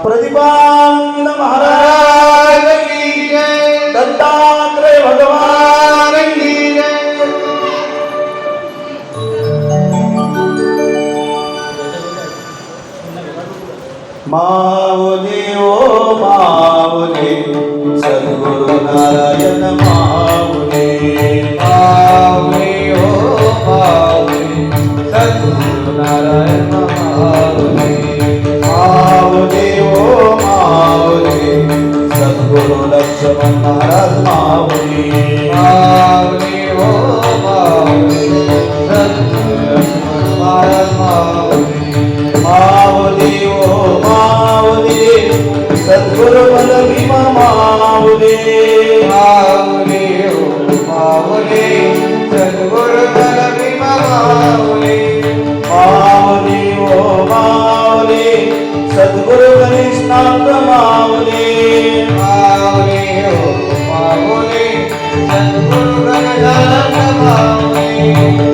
प्रतिपानंद महाराज की जय, दत्तात्रेय भगवान की जय। माऊली ओ माऊली सद्गुरु नारायण माऊली, माऊली ओ माऊली सद्गुरु नारायण माऊली, माऊली ओ माऊली सद्गुरु लक्ष्मण महाराज माऊली, माऊली ओ माऊली सद्गुरु लक्ष्मण महाराज माऊली, माऊली ओ माऊली सद्गुरु बलभीम माऊली, माऊली ओ माऊली सद्गुरु बलभीम माऊली, माऊली ओ माऊली सद्गुरु गणेशनाथ माऊली, माऊली ओ माऊली सद्गुरु गणेशनाथ माऊली,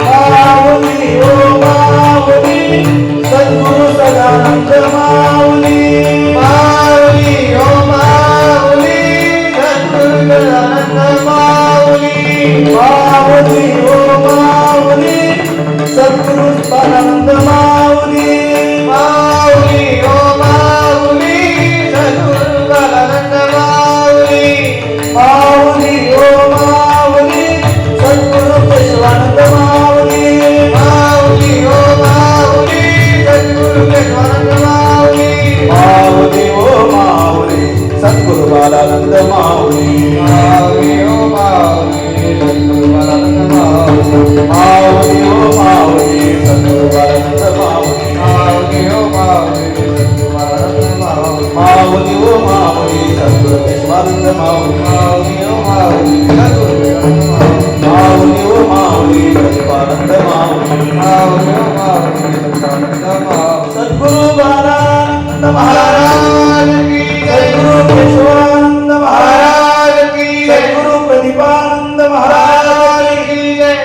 माऊली ओ माऊली सद्गुरु सदानंद माऊली, माऊली ओ माऊली सद्गुरु गजानन माऊली, माऊली ओ माऊली सद्गुरु सदानंद माऊली, माऊली ओ माऊली सद्गुरु गजानन माऊली, माऊली ओ माऊली सद्गुरु केशवानंद माऊली, माऊली ओ माऊली सद्गुरु केशवानंद माऊली, माऊली ओ माऊली सद्गुरु बालानंद माऊली, माऊली ओ माऊली सद्गुरु गजानन माऊली, माऊली ओ माऊली सद्गुरु बालानंद माऊली, माऊली ओ माऊली सद्गुरु गजानन माऊली, माऊली ओ माऊली सद्गुरु केशवानंद माऊली, माऊली ओ माऊली सद्गुरु गजानन माऊली, माऊली ओ माऊली प्रतिपानंद माऊली, माऊली ओ माऊली सदानंद माऊली, सद्गुरु बालानंद महाराज की सद्गुरु केशवानंद महाराज महाराज की जय, सद्गुरु प्रतिपानंद महाराज की जय।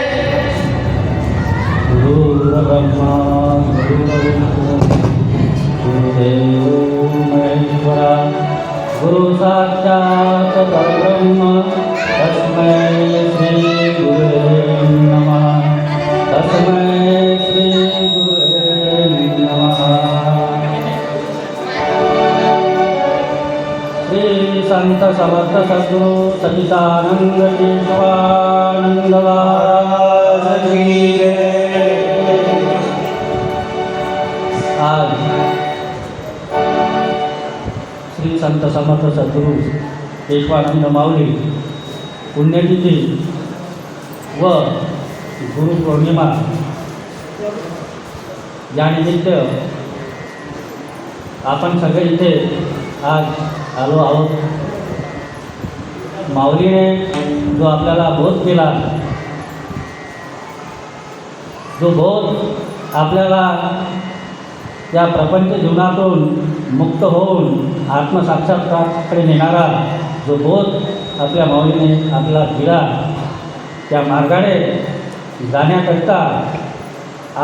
गुरुर्ब्रह्मा गुरुर्विष्णु गुरुदेवो महेश्वरा गुरु साक्षात् परब्रह्म तस्मै श्री गुरुवे नमः, तस्मै श्री गुरुवे नमः। श्री संत समर्थ सद्गुरु सच्चिदानंद केशवानंद महाराज की जय। आज श्री संत समर्थ सद्गुरु केशवानंद माऊली पुण्यतिथी व गुरुपौर्णिमा यानिमित्त आपण सगळे इथे आज आलो आहोत. माऊलीने जो आपल्याला बोध केला, जो बोध आपल्याला या प्रपंच जीवनातून मुक्त होऊन आत्मसाक्षात्काराकडे नेणारा जो बोध आपल्या माऊलीने आपल्याला दिला, त्या मार्गाने जाण्याकरिता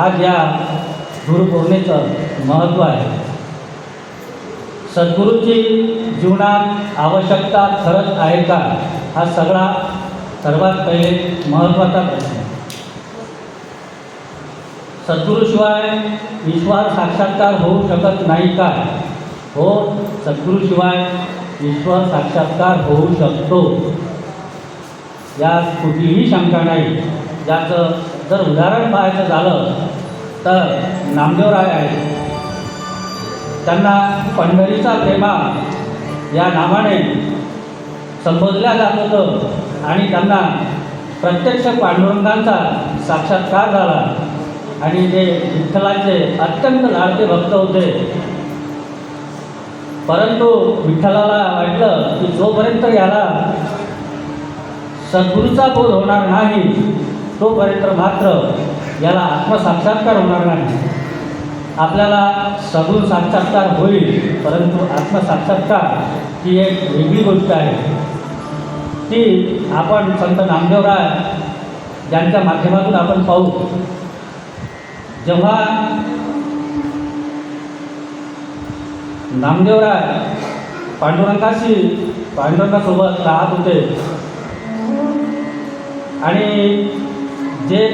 आज या गुरुपौर्णिमेचं महत्त्व आहे. सद्गुरूची जीवनात आवश्यकता खरंच आहे का, हा सर्वात पहिले महत्त्वाचा प्रश्न. सद्गुरूशिवाय ईश्वर साक्षात्कार होऊ शकत नाही का? हो, सद्गुरूशिवाय ईश्वर साक्षात्कार होऊ शकतो, यात कुठलीही शंका नाही. ज्याचं जर उदाहरण पाहायचं झालं तर नामदेवराय आहे. त्यांना पंढरीचा प्रेमा या नावाने संबोधल्या जात होतं आणि त्यांना प्रत्यक्ष पांडुरंगांचा साक्षात्कार झाला आणि ते विठ्ठलाचे अत्यंत लाडके भक्त होते. परंतु विठ्ठलाला वाटलं की जोपर्यंत याला सद्गुरूचा बोध होणार नाही तोपर्यंत मात्र याला आत्मसाक्षात्कार होणार नाही. आपल्याला सगुण साक्षात्कार होईल, परंतु आत्मसाक्षात्कार ही एक वेगळी गोष्ट आहे. ती आपण संत नामदेवराय यांच्या माध्यमातून आपण पाहू. जेव्हा नामदेवराय पांडुरंगासोबत राहत होते आणि जे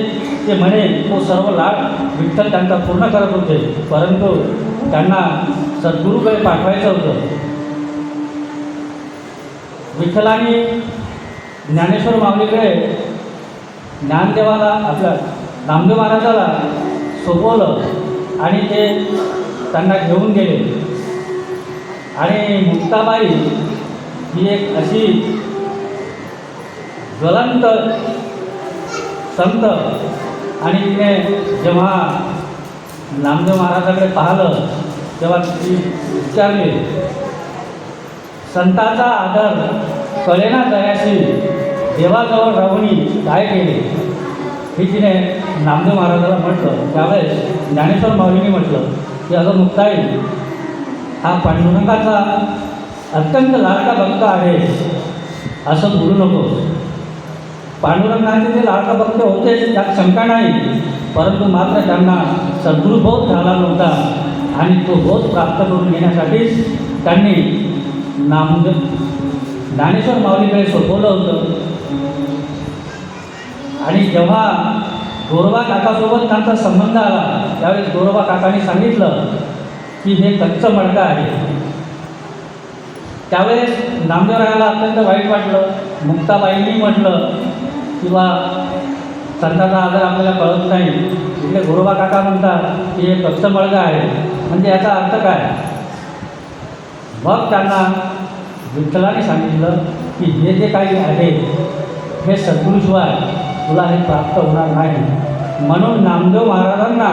ते म्हणे तो सर्व लाड विठ्ठल त्यांचा पूर्ण करत होते, परंतु त्यांना सद्गुरूकडे पाठवायचं होतं. विठ्ठलाने ज्ञानेश्वर माऊलीकडे ज्ञानदेवाला आपल्या नामदेव महाराजाला सोपवलं आणि ते त्यांना घेऊन गेले. आणि मुक्ताबाई ही एक अशी ज्वलंत संत आणि तिने जेव्हा नामदेव महाराजाकडे पाहिलं तेव्हा ती विचारली, संताचा आदर कळेना दयाशी देवाजवळ राहुनी काय केले, ही तिने नामदेव महाराजाला म्हटलं. त्यावेळेस ज्ञानेश्वर माऊलीने म्हटलं की अगं मुक्ताई, हा पांडुरंगाचा अत्यंत लाडका भक्त आहे असं बोलू नको. पांडुरंगाचे जे लाडका भक्त होते त्यात शंका नाही, परंतु मात्र त्यांना सद्गुरुबोध झाला नव्हता आणि तो बोध प्राप्त करून घेण्यासाठीच त्यांनी ज्ञानेश्वर माऊलीकडे सोपवलं होतं. आणि जेव्हा गोरोबा काकासोबत त्यांचा संबंध आला त्यावेळेस गोरोबा काकाने सांगितलं की हे कच्चं मडकं आहे. त्यावेळेस नामदेवरायाला अत्यंत वाईट वाटलं. मुक्ताबाईंनी म्हटलं किंवा संताचा आदर आपल्याला कळत नाही, इकडे गोरोबा काका म्हणतात की हे कच्चं मडकं आहे, म्हणजे याचा अर्थ काय. मग त्यांना विठ्ठलाने सांगितलं की हे जे काही आहे हे सद्गुरूशिवाय तुला हे प्राप्त होणार नाही. म्हणून नामदेव महाराजांना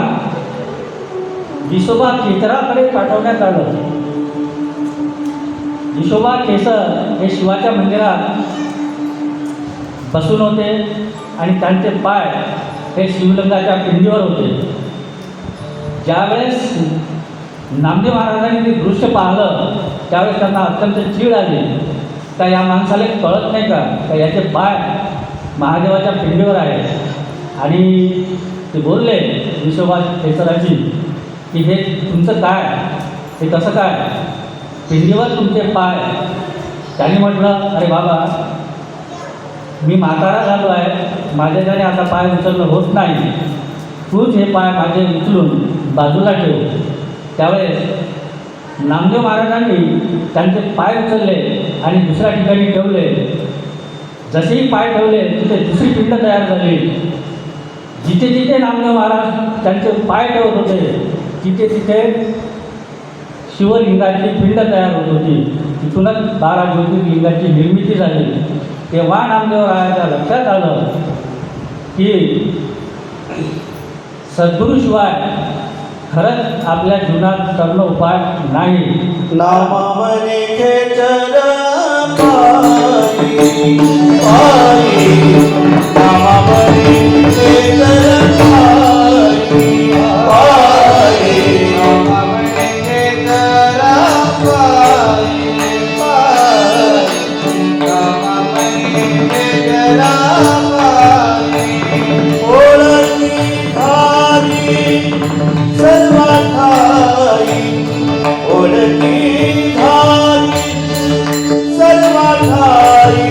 विसोबा केसराकडे पाठवण्यात आलं. विसोबा केसर हे शिवाच्या मंदिरात बसून होते आणि त्यांचे पाय हे शिवलिंगाच्या पिंडीवर होते. ज्यावेळेस नामदेव महाराजांनी ते दृश्य पाहिलं त्यावेळेस त्यांना अत्यंत चीड आली. का या माणसाला कळत नाही का याचे पाय महादेवाच्या पिंडीवर आहेत. आणि ते बोलले विसोबा केसराची की हे तुमचं काय, हे कसं काय, पिंडीवर तुमचे पाय. त्यांनी म्हटलं अरे बाबा, मी म्हातारा झालो आहे, माझ्याच्याने आता पाय उचलणं होत नाही, तूच हे पाय माझे उचलून बाजूला ठेव. त्यावेळेस नामदेव महाराजांनी त्यांचे पाय उचलले आणि दुसऱ्या ठिकाणी ठेवले. जसेही पाय ठेवले तिथे दुसरी पिंड तयार झाली. जिथे जिथे नामदेव महाराज त्यांचे पाय ठेवत होते तिथे तिथे शिवलिंगाची पिंड तयार होत होती. तिथूनच 12 ज्योतिर्लिंगाची निर्मिती झाली. तेव्हा नामदेवरायाच्या लक्षात आलं की सद्गुरूशिवाय खरंच आपल्या जीवनात करणं उपाय नाही. नामामने खेचर पायी पायी, नामामने खेचर पायी पायी, नामामने खेचर पायी पायी, नामामने खेचर पायी. ओळखी धारी सर्वाठाई, ओळखी धारी सर्वाठाई,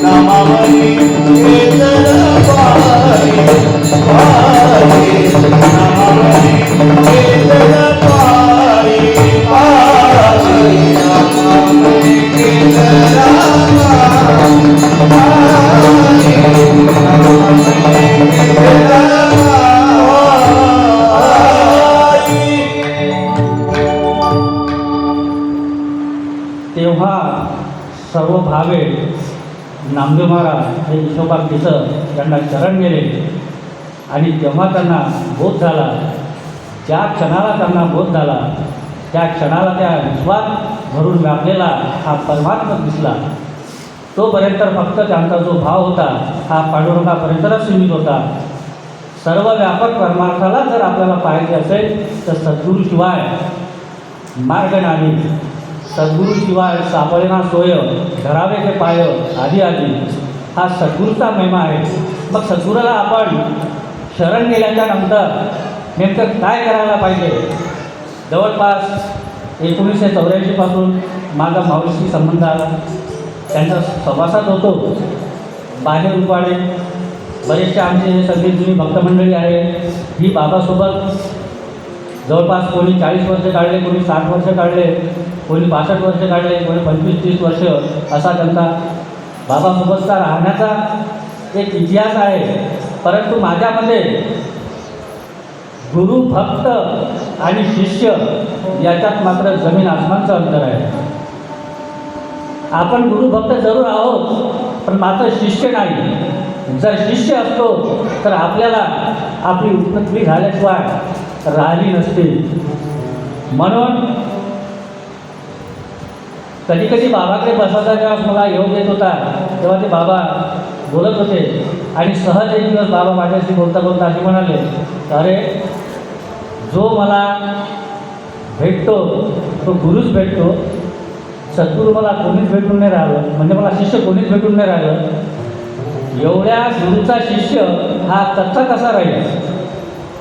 नामामने खेचर पायी पायी, नामामने खेचर पायी पायी, नामामने खेचर पायी पायी. तिथं त्यांना शरण गेले आणि जेव्हा त्यांना बोध झाला, ज्या क्षणाला त्यांना बोध झाला त्या क्षणाला त्या विश्वात भरून व्यापलेला हा परमात्मा दिसला. तोपर्यंत फक्त त्यांचा जो भाव होता हा पांडुरंगापर्यंतच सीमित होता. सर्व व्यापक परमार्थाला जर आपल्याला पाहायचे असेल तर सद्गुरूशिवाय मार्ग नाही. सद्गुरूशिवाय सापडेना सोय, धरावे ते पाय आधी आधी, हा सद्गुरूचा महिमा आहे. मग सद्गुरूला आपण शरण गेल्याच्या नंतर नेमकं काय करायला पाहिजे? जवळपास 1984 पासून माझा माऊलीशी संबंध आला. त्यांच्या सहवासात होतो. बाहेर उपाडे बरेचसे आमचे हे सगळी जुनी भक्तमंडळी आहे, ही बाबासोबत जवळपास कोणी 40 वर्ष काढले, कोणी 60 वर्ष काढले, कोणी 62 वर्ष काढले, कोणी 25-30 वर्ष असा त्यांचा बाबासोबतचा राहण्याचा एक इतिहास आहे. परंतु माझ्यामध्ये गुरु भक्त आणि शिष्य याच्यात मात्र जमीन आसमानचं अंतर आहे. आपण गुरुभक्त जरूर आहोत पण मात्र शिष्य नाही. जर शिष्य असतो तर आपल्याला आपली उत्पत्ती झाल्याशिवाय राहिली नसते. म्हणून कधी कधी बाबाकडे बसायचा जेव्हा मला योग येत होता तेव्हा ते बाबा बोलत होते आणि सहज एक दिवस बाबा माझ्याशी बोलता बोलता असे म्हणाले, अरे जो मला भेटतो तो गुरुच भेटतो, सद्गुरू मला कोणीच भेटून नाही राहिलं, म्हणजे मला शिष्य कोणीच भेटून नाही राहिलं. एवढ्या गुरुचा शिष्य हा कच्चा कसा राहील?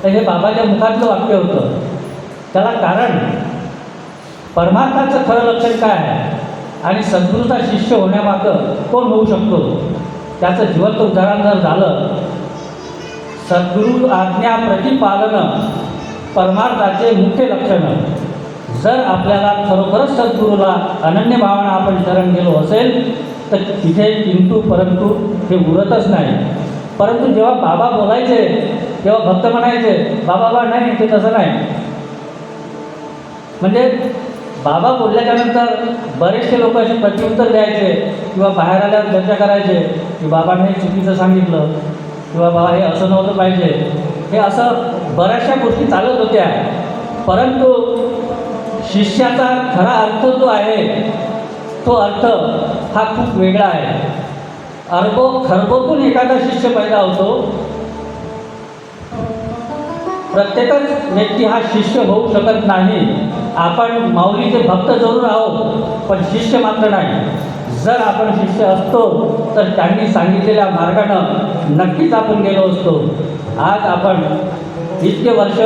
तर हे बाबाच्या मुखातलं वाक्य होतं. त्याला कारण परमार्थाचं खरं लक्षण काय आहे आणि सद्गुरूचा शिष्य होण्यामागं कोण होऊ शकतो त्याचं जिवंत उदाहरण जर झालं, सद्गुरू आज्ञा प्रतिपालन परमार्थाचे मुख्य लक्षणं. जर आपल्याला खरोखरच सद्गुरूला अनन्य भावना आपण शरण गेलो असेल तर तिथे किंतु परंतु हे उरतच नाही. परंतु जेव्हा बाबा बोलायचे तेव्हा भक्त म्हणायचे बाबा बा नाही, ते तसं नाही. म्हणजे बाबा बोलल्याच्यानंतर बरेचसे लोक असे प्रत्युत्तर द्यायचे किंवा बाहेर आल्यावर चर्चा करायचे की बाबाने हे चुकीचं सांगितलं किंवा बाबा हे असं नव्हतं पाहिजे. हे असं बऱ्याचशा गोष्टी चालत होत्या. परंतु शिष्याचा खरा अर्थ जो आहे तो अर्थ हा खूप वेगळा आहे. खरबोतून एखादा शिष्य पैदा होतो. प्रत्येकच व्यक्ती हा शिष्य होऊ शकत नाही. आपण माऊलीचे भक्त जरूर आहोत पण शिष्य मात्र नाही. जर आपण शिष्य असतो तर त्यांनी सांगितलेल्या मार्गानं नक्कीच आपण गेलो असतो. आज आपण इतके वर्ष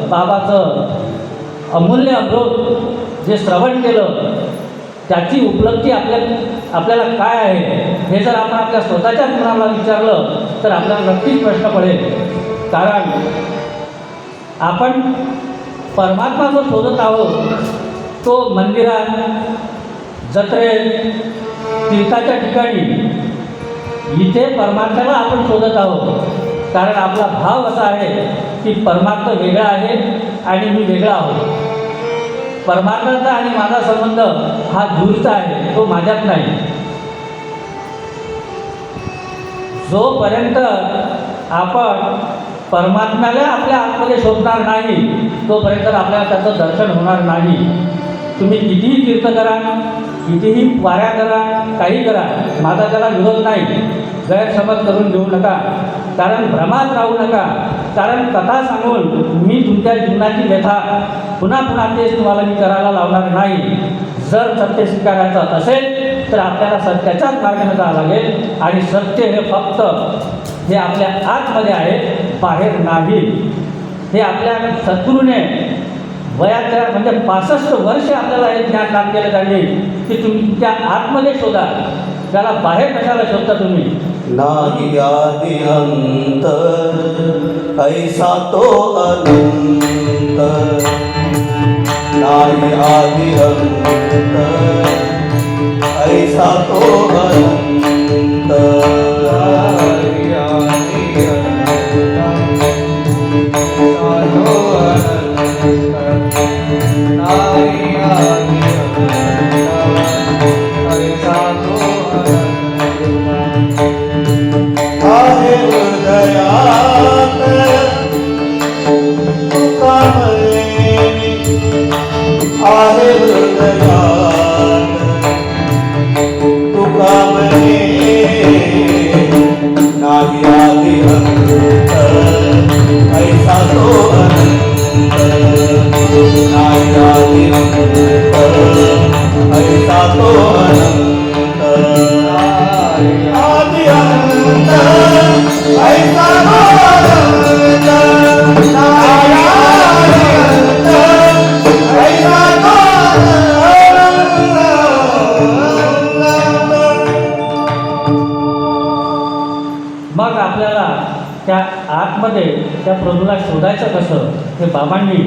बाबाचं अमूल्य अमृत जे श्रवण केलं त्याची उपलब्धी आपल्याला काय आहे हे जर आपण आपल्या स्वतःच्याच मनाला विचारलं तर आपल्याला नक्कीच प्रश्न पडेल. कारण आपण परमात्मा जो शोधत आहोत तो मंदिरात, जत्रेत, तीर्थाच्या ठिकाणी इथे परमात्म्याला आपण शोधत आहोत. कारण आपला भाव असा आहे की परमात्मा वेगळा आहे आणि मी वेगळा आहोत. परमात्म्याचा आणि माझा संबंध हा दूरचा आहे, तो माझ्यात नाही. जोपर्यंत आपण परमात्म्याला आपल्या आतमध्ये शोधणार नाही तोपर्यंत आपल्याला त्याचं दर्शन होणार नाही. तुम्ही कितीही तीर्थ करा, कितीही वाऱ्या करा, काही करा, माझा त्याला विरोध नाही. गैरसमज करून घेऊ नका, कारण भ्रमात राहू नका. कारण कथा सांगून मी तुमच्या जीवनाची व्यथा पुन्हा पुन्हा तेच तुम्हाला मी करायला लावणार नाही. जर सत्य स्वीकारायचं असेल तर आपल्याला सत्याच्याच मार्गाने जावं लागेल आणि सत्य हे फक्त हे आपल्या आतमध्ये आहे, बाहेर नाही. हे आपल्या सद्गुरूने वयाच्या म्हणजे 65 वर्ष आपल्याला हे ज्ञान दान केलं त्यांनी की तुम्ही तुमच्या आतमध्ये शोधा, त्याला बाहेर कशाला शोधता तुम्ही. नाही आदि अंत ऐसा तो अनंत, नाही आदि अंत ऐसा तो अनंत, नाही आदि अंत ऐसा तो अनंत, नाही आदि अंत ऐसा तो अनंत. आदि अंत ऐसा तो अनंत नाही आदि अंत ऐसा तो अनंत आदि अंत ऐसा तो अनंत नाही आदि अंत ऐसा तो मग आपल्याला त्या आतमध्ये त्या प्रभूला शोधायचं कसं हे बाबांनी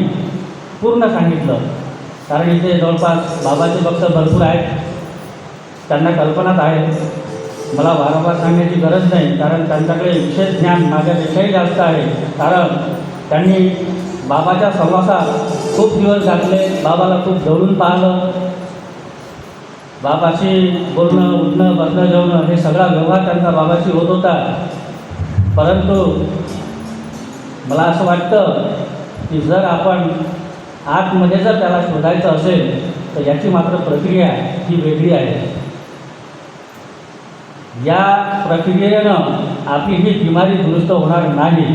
पूर्ण सांगितलं. कारण इथे जवळपास बाबाचे भक्त भरपूर आहेत, त्यांना कल्पनाच आहे. मला वारंवार सांगण्याची गरज नाही, कारण त्यांच्याकडे विशेष ज्ञान माझ्यापेक्षाही जास्त आहे. कारण त्यांनी बाबाच्या सहवासात खूप दिवस घातले, बाबाला खूप जवळून पाहिलं, बाबाशी बोलणं उठणं बसणं जेवणं हे सगळा व्यवहार त्यांचा बाबाशी होत होता. परंतु मला असं वाटतं की जर आपण आतमध्ये जर त्याला शोधायचं असेल तर याची मात्र प्रक्रिया ही वेगळी आहे. या प्रक्रियेनं आपली ही बिमारी दुरुस्त होणार नाही.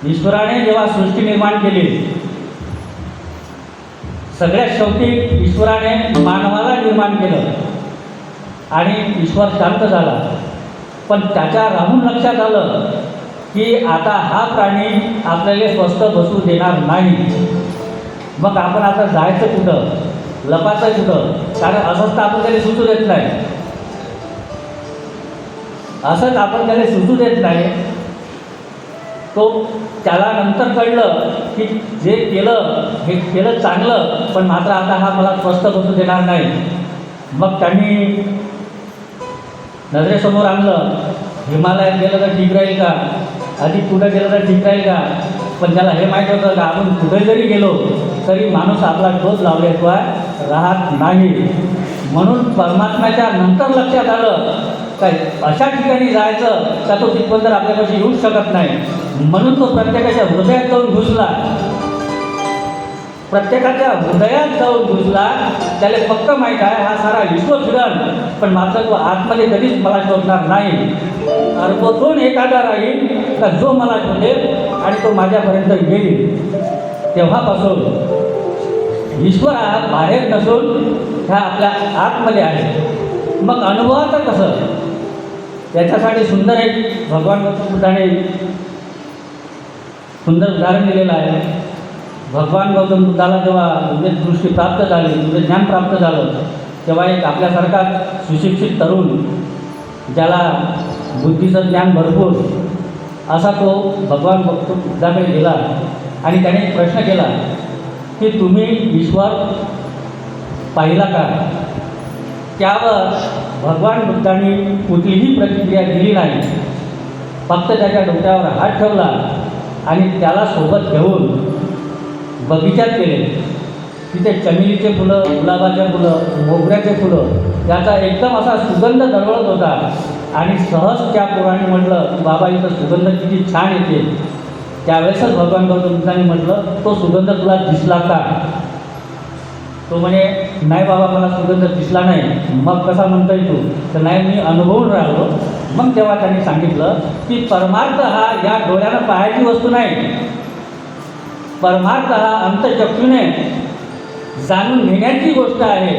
ईश्वराने जेव्हा सृष्टी निर्माण केली, सगळ्यात शेवटी ईश्वराने मानवाला निर्माण केलं आणि ईश्वर शांत झाला. पण त्याच्या राहून लक्षात आलं की आता हा प्राणी आपल्याला स्वस्थ बसू देणार नाही. मग आपण आता जायचं कुठं, लपायचं कुठं? कारण असंच तर आपण त्याला सुचू देत नाही, असंच आपण त्याला सुचू देत नाही. तो त्याला नंतर कळलं की जे केलं हे केलं चांगलं, पण मात्र आता हा मला स्वस्थ बसू देणार नाही. मग त्यांनी नजरेसमोर आणलं, हिमालयात गेलं तर ठीक राहील का, अधिक कुठं गेलं तर ठीक राहील का. पण त्याला हे माहीत होतं का आपण कुठे जरी गेलो तरी माणूस आपला शोध लावल्याशिवाय राहत नाही. म्हणून परमात्म्याच्या नंतर लक्षात आलं काय अशा ठिकाणी जायचं का तो तिथपर्यंत आपल्यापाशी येऊच शकत नाही. म्हणून तो प्रत्येकाच्या हृदयात जाऊन घुसला, प्रत्येकाच्या हृदयात जाऊन घुसला. त्याला फक्त माहीत आहे हा सारा विश्व फिरण, पण मात्र तो आतमध्ये कधीच मला शोधणार नाही. अर्पतून एखादा राहील का जो मला शोधेल आणि तो माझ्यापर्यंत येईल. तेव्हापासून ईश्वर हा बाहेर नसून ह्या आपल्या आतमध्ये आहे. मग अनुभवाचं कसं, त्याच्यासाठी सुंदर एक भगवान गौतम बुद्धाने सुंदर उदाहरण दिलेलं आहे. भगवान गौतम बुद्धाला जेव्हा तुझे दृष्टी प्राप्त झाली, तुझे ज्ञान प्राप्त झालं, तेव्हा एक आपल्यासारखा सुशिक्षित तरुण ज्याला बुद्धीचं ज्ञान भरपूर असा तो भगवान गौतम बुद्धाकडे गेला आणि त्याने एक प्रश्न केला की तुम्ही ईश्वर पाहिला का. त्यावर भगवान बुद्धांनी कुठलीही प्रतिक्रिया दिली नाही, फक्त त्याच्या डोक्यावर हात ठेवला आणि त्याला सोबत घेऊन बगीचात गेले. तिथे चमेलीचे फुलं, गुलाबाच्या फुलं, मोगऱ्याचे फुलं याचा एकदम असा सुगंध दरवळत होता. आणि सहज त्या पुराणी म्हटलं की बाबा इथं सुगंध किती छान येते. त्यावेळेसच भगवान गौतम बुद्धांनी म्हटलं तो सुगंध तुला दिसला का. तो म्हणे नाही बाबा मला सुगंध दिसला नाही. मग कसा म्हणता येतो तर नाही मी अनुभवून राहिलो. मग तेव्हा त्यांनी सांगितलं की परमार्थ हा या डोळ्यानं पाहायची वस्तू नाही, परमार्थ हा अंतचक्षूने जाणून घेण्याची गोष्ट आहे.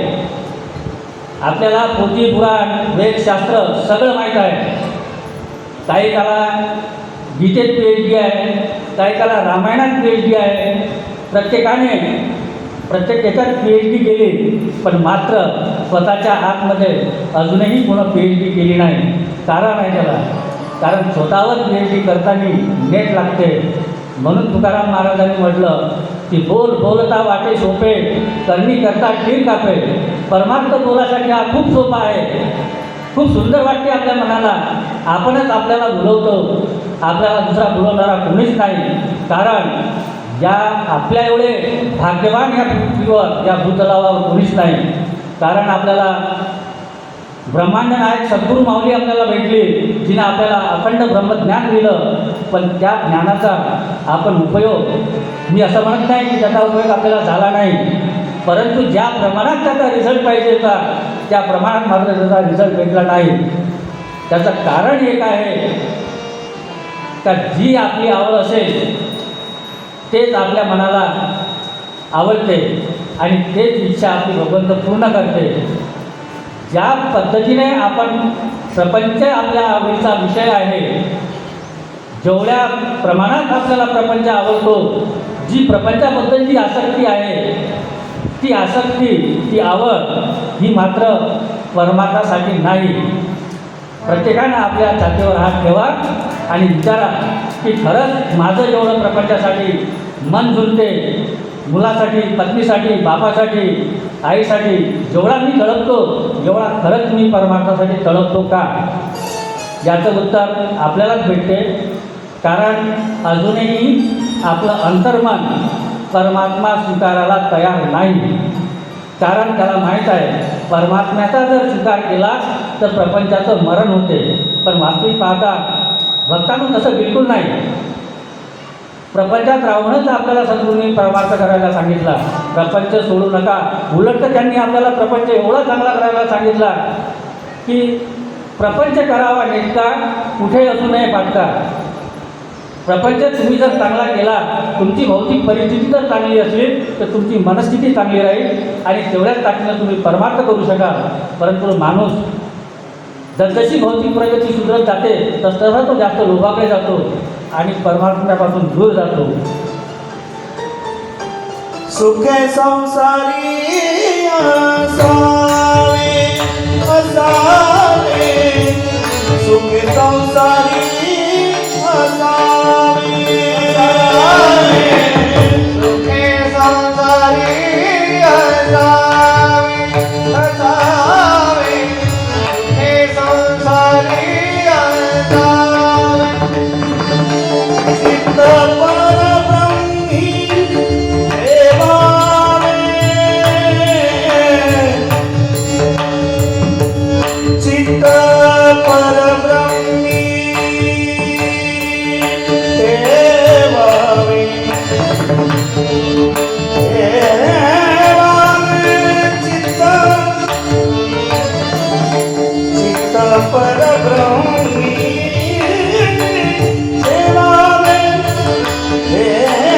आपल्याला पोथी पुराण वेदशास्त्र सगळं माहीत आहे. काही काला गीतेत PhD आहे, काही काला रामायणात PhD आहे. प्रत्येकाने प्रत्येक याच्यात PhD केली, पण मात्र स्वतःच्या आतमध्ये अजूनही कोणं PhD केली नाही. कारण आहे त्याला, कारण स्वतःवर PhD करताना नेट लागते. म्हणून तुकाराम महाराजांनी म्हटलं की बोल बोलता वाटे सोपे, करणी करता ठीर कापे. परमार्थ बोलासाठी हा खूप सोपा आहे, खूप सुंदर वाटते आपल्या मनाला. आपणच आपल्याला भुलवतो, आपल्याला दुसरा भुलवणारा कोणीच नाही. कारण या आपल्या एवढे भाग्यवान या पृथ्वीवर या भूतलावर कोणीच नाही. कारण आपल्याला ब्रह्मांड नायक सद्गुरू माऊली आपल्याला भेटली, जिने आपल्याला अखंड ब्रह्मज्ञान दिलं. पण त्या ज्ञानाचा आपण उपयोग, मी असं म्हणत नाही की त्याचा उपयोग आपल्याला झाला नाही, परंतु ज्या प्रमाणात त्याचा रिझल्ट पाहिजे होता त्या प्रमाणात मात्र त्याचा रिझल्ट भेटला नाही. त्याचं कारण एक आहे का जी आपली आवड असेल तेच आपल्या मनाला आवडते आणि तेच इच्छा आपली भगवंत पूर्ण करते. ज्या पद्धतीने आपण प्रपंच आपल्या आवडीचा विषय आहे, जेवढ्या प्रमाणात आपल्याला प्रपंच आवडतो, जी प्रपंचाबद्दलची आसक्ती आहे, ती आसक्ती, ती आवड ही मात्र परमार्थासाठी नाही. प्रत्येकानं आपल्या छातीवर हात ठेवा आणि विचारा की खरंच माझं जेवढं प्रपंचासाठी मन झुलते, मुलासाठी, पत्नीसाठी, बापासाठी, आईसाठी जेवढा मी तळपतो, एवढा खरंच मी परमार्थासाठी तळपतो का? याचं उत्तर आपल्यालाच भेटते. कारण अजूनही आपलं अंतर्मन परमात्मा स्वीकारायला तयार नाही. कारण त्याला माहीत आहे परमात्म्याचा जर स्वीकार केला तर प्रपंचाचं मरण होते. पण वास्तविक पाहता भक्तांना तसं बिलकुल नाही. प्रपंचात राहूनच आपल्याला सद्गुरूंनी परमार्थ करायला सांगितला. प्रपंच सोडू नका. उलट तर त्यांनी आपल्याला प्रपंच एवढा चांगला करायला सांगितला की प्रपंच करावा नेटका, कुठे असू नये पाटका. प्रपंच तुम्ही जर चांगला केला, तुमची भौतिक परिस्थिती जर चांगली असेल तर तुमची मनस्थिती चांगली राहील आणि तेवढ्याच ताकदीनं तुम्ही परमार्थ करू शकाल. परंतु माणूस जसजशी भौतिक प्रगती सुधरत जाते तसतसा तो जास्त लोभाकडे जातो आणि परमात्म्यापासून दूर जातो. सुखे संसारी असावे असावे, सुखे संसारी असावे असावे, सुखे संसारी असावे असावे, सुखे संसारी असावे. चित्त परब्रह्मी ठेवावे, चित्त परब्रह्मी ठेवावे, ठेवावे चित्त, चित्त परब्रह्मी ठेवावे, ठेवावे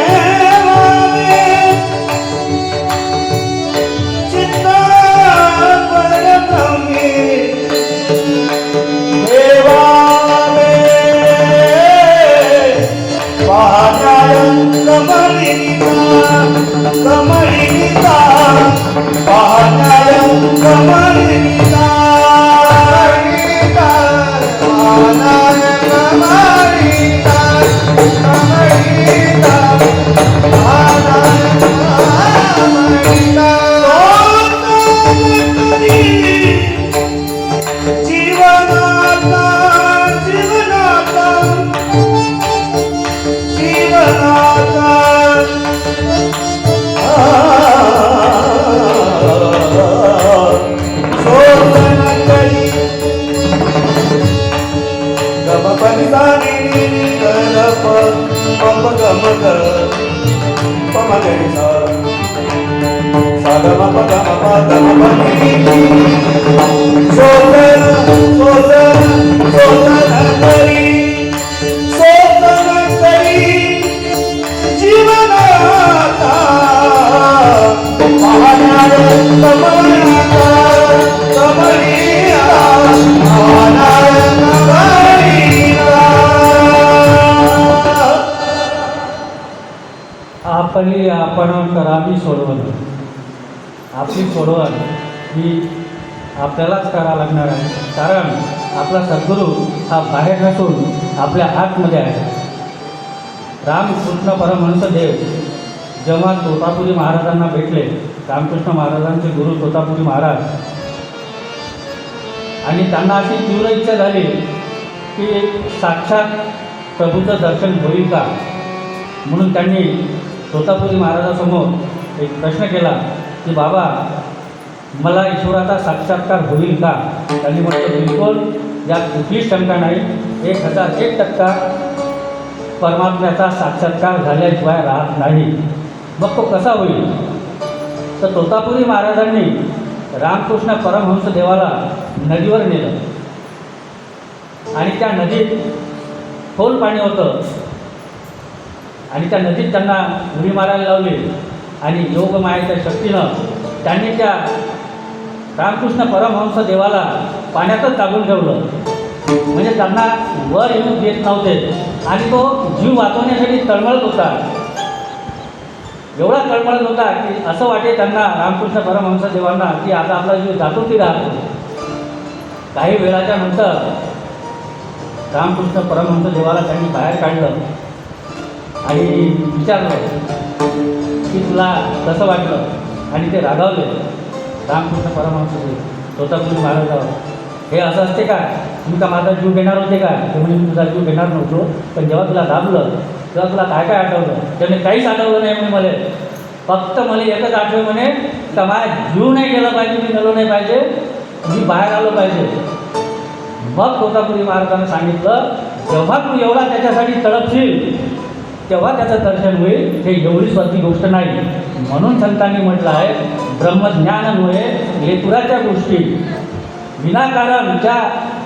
चित्त परब्रह्मी ठेवावे. पाहण्यानं कमलिता कमलिता, पाहण्यानं कमलिता पाहण्यानं कमलिता कमलिता, पाहण्यानं कमलिता. जीवनाता जीवनाता जीवनाता शोधन करी गम पनिसानी गप पम गम ग पम गरी सा सा गम प गम प गम पनी. शोधन शोधन शोधन करी शोधन करी जीवनाता, पाहण्यानं कमलिता कमलिता, पाहण्यानं कमलिता. आपली आपण करावी सोडवण. आपली सोडवण ही आपल्यालाच करावं लागणार आहे. कारण आपला सद्गुरू हा बाहेर नसून आपल्या आतमध्ये आहे. रामकृष्ण परमहंस देव जेव्हा तोतापुरी महाराजांना भेटले, रामकृष्ण महाराजांचे गुरु तोतापुरी महाराज, आणि त्यांना अशी तीव्र इच्छा झाली की साक्षात प्रभूचं दर्शन होईल का. म्हणून त्यांनी तोतापुरी महाराजासमोर एक प्रश्न केला की बाबा मला ईश्वराचा साक्षात्कार होईल का. त्यांनी म्हटलं बिलकुल, यात कुठलीच शंका नाही. 1001% परमात्म्याचा साक्षात्कार झाल्याशिवाय राहत नाही. मग तो कसा होईल. तर तोतापुरी महाराजांनी रामकृष्ण परमहंस देवाला नदीवर नेलं आणि त्या नदीत खोल पाणी होतं आणि त्या नदीत त्यांना उडी मारायला लावली आणि योगमायेच्या शक्तीनं त्यांनी त्या रामकृष्ण परमहंस देवाला पाण्यातच दाबून ठेवलं. म्हणजे त्यांना वर येऊन देत नव्हते आणि तो जीव वाचवण्यासाठी तळमळत होता. एवढा तळमळत होता की असं वाटे त्यांना रामकृष्ण परमहंस देवांना की आता आपला जीव जातो की राहतो. काही वेळाच्या नंतर रामकृष्ण परमहंस देवाला त्यांनी बाहेर काढलं आणि विचारलं की तुला कसं वाटलं. आणि ते रागावले. रामकृष्ण परमहंस देव तोतापुरी महाराजावर, हे असं असते का, तुम्ही का माझा जीव घेणार होते का. ते म्हणजे मी तुझा जीव घेणार नव्हतो, पण जेव्हा तुला दाबलं तेव्हा तुला काय काय आठवलं. त्याने काहीच आठवलं नाही म्हणे मला. फक्त मला एकच आठवलं म्हणे का माझा जीव नाही गेला पाहिजे, मी मेलो नाही पाहिजे, मी बाहेर आलो पाहिजे. मग तोतापुरी महाराजांना सांगितलं जेव्हा तू एवढा त्याच्यासाठी तळपशील तेव्हा त्याचं दर्शन होईल. हे एवढी सोपी गोष्ट नाही. म्हणून संतांनी म्हटलं आहे ब्रह्मज्ञान नव्हे लेकराच्या गोष्टी. विनाकारण त्या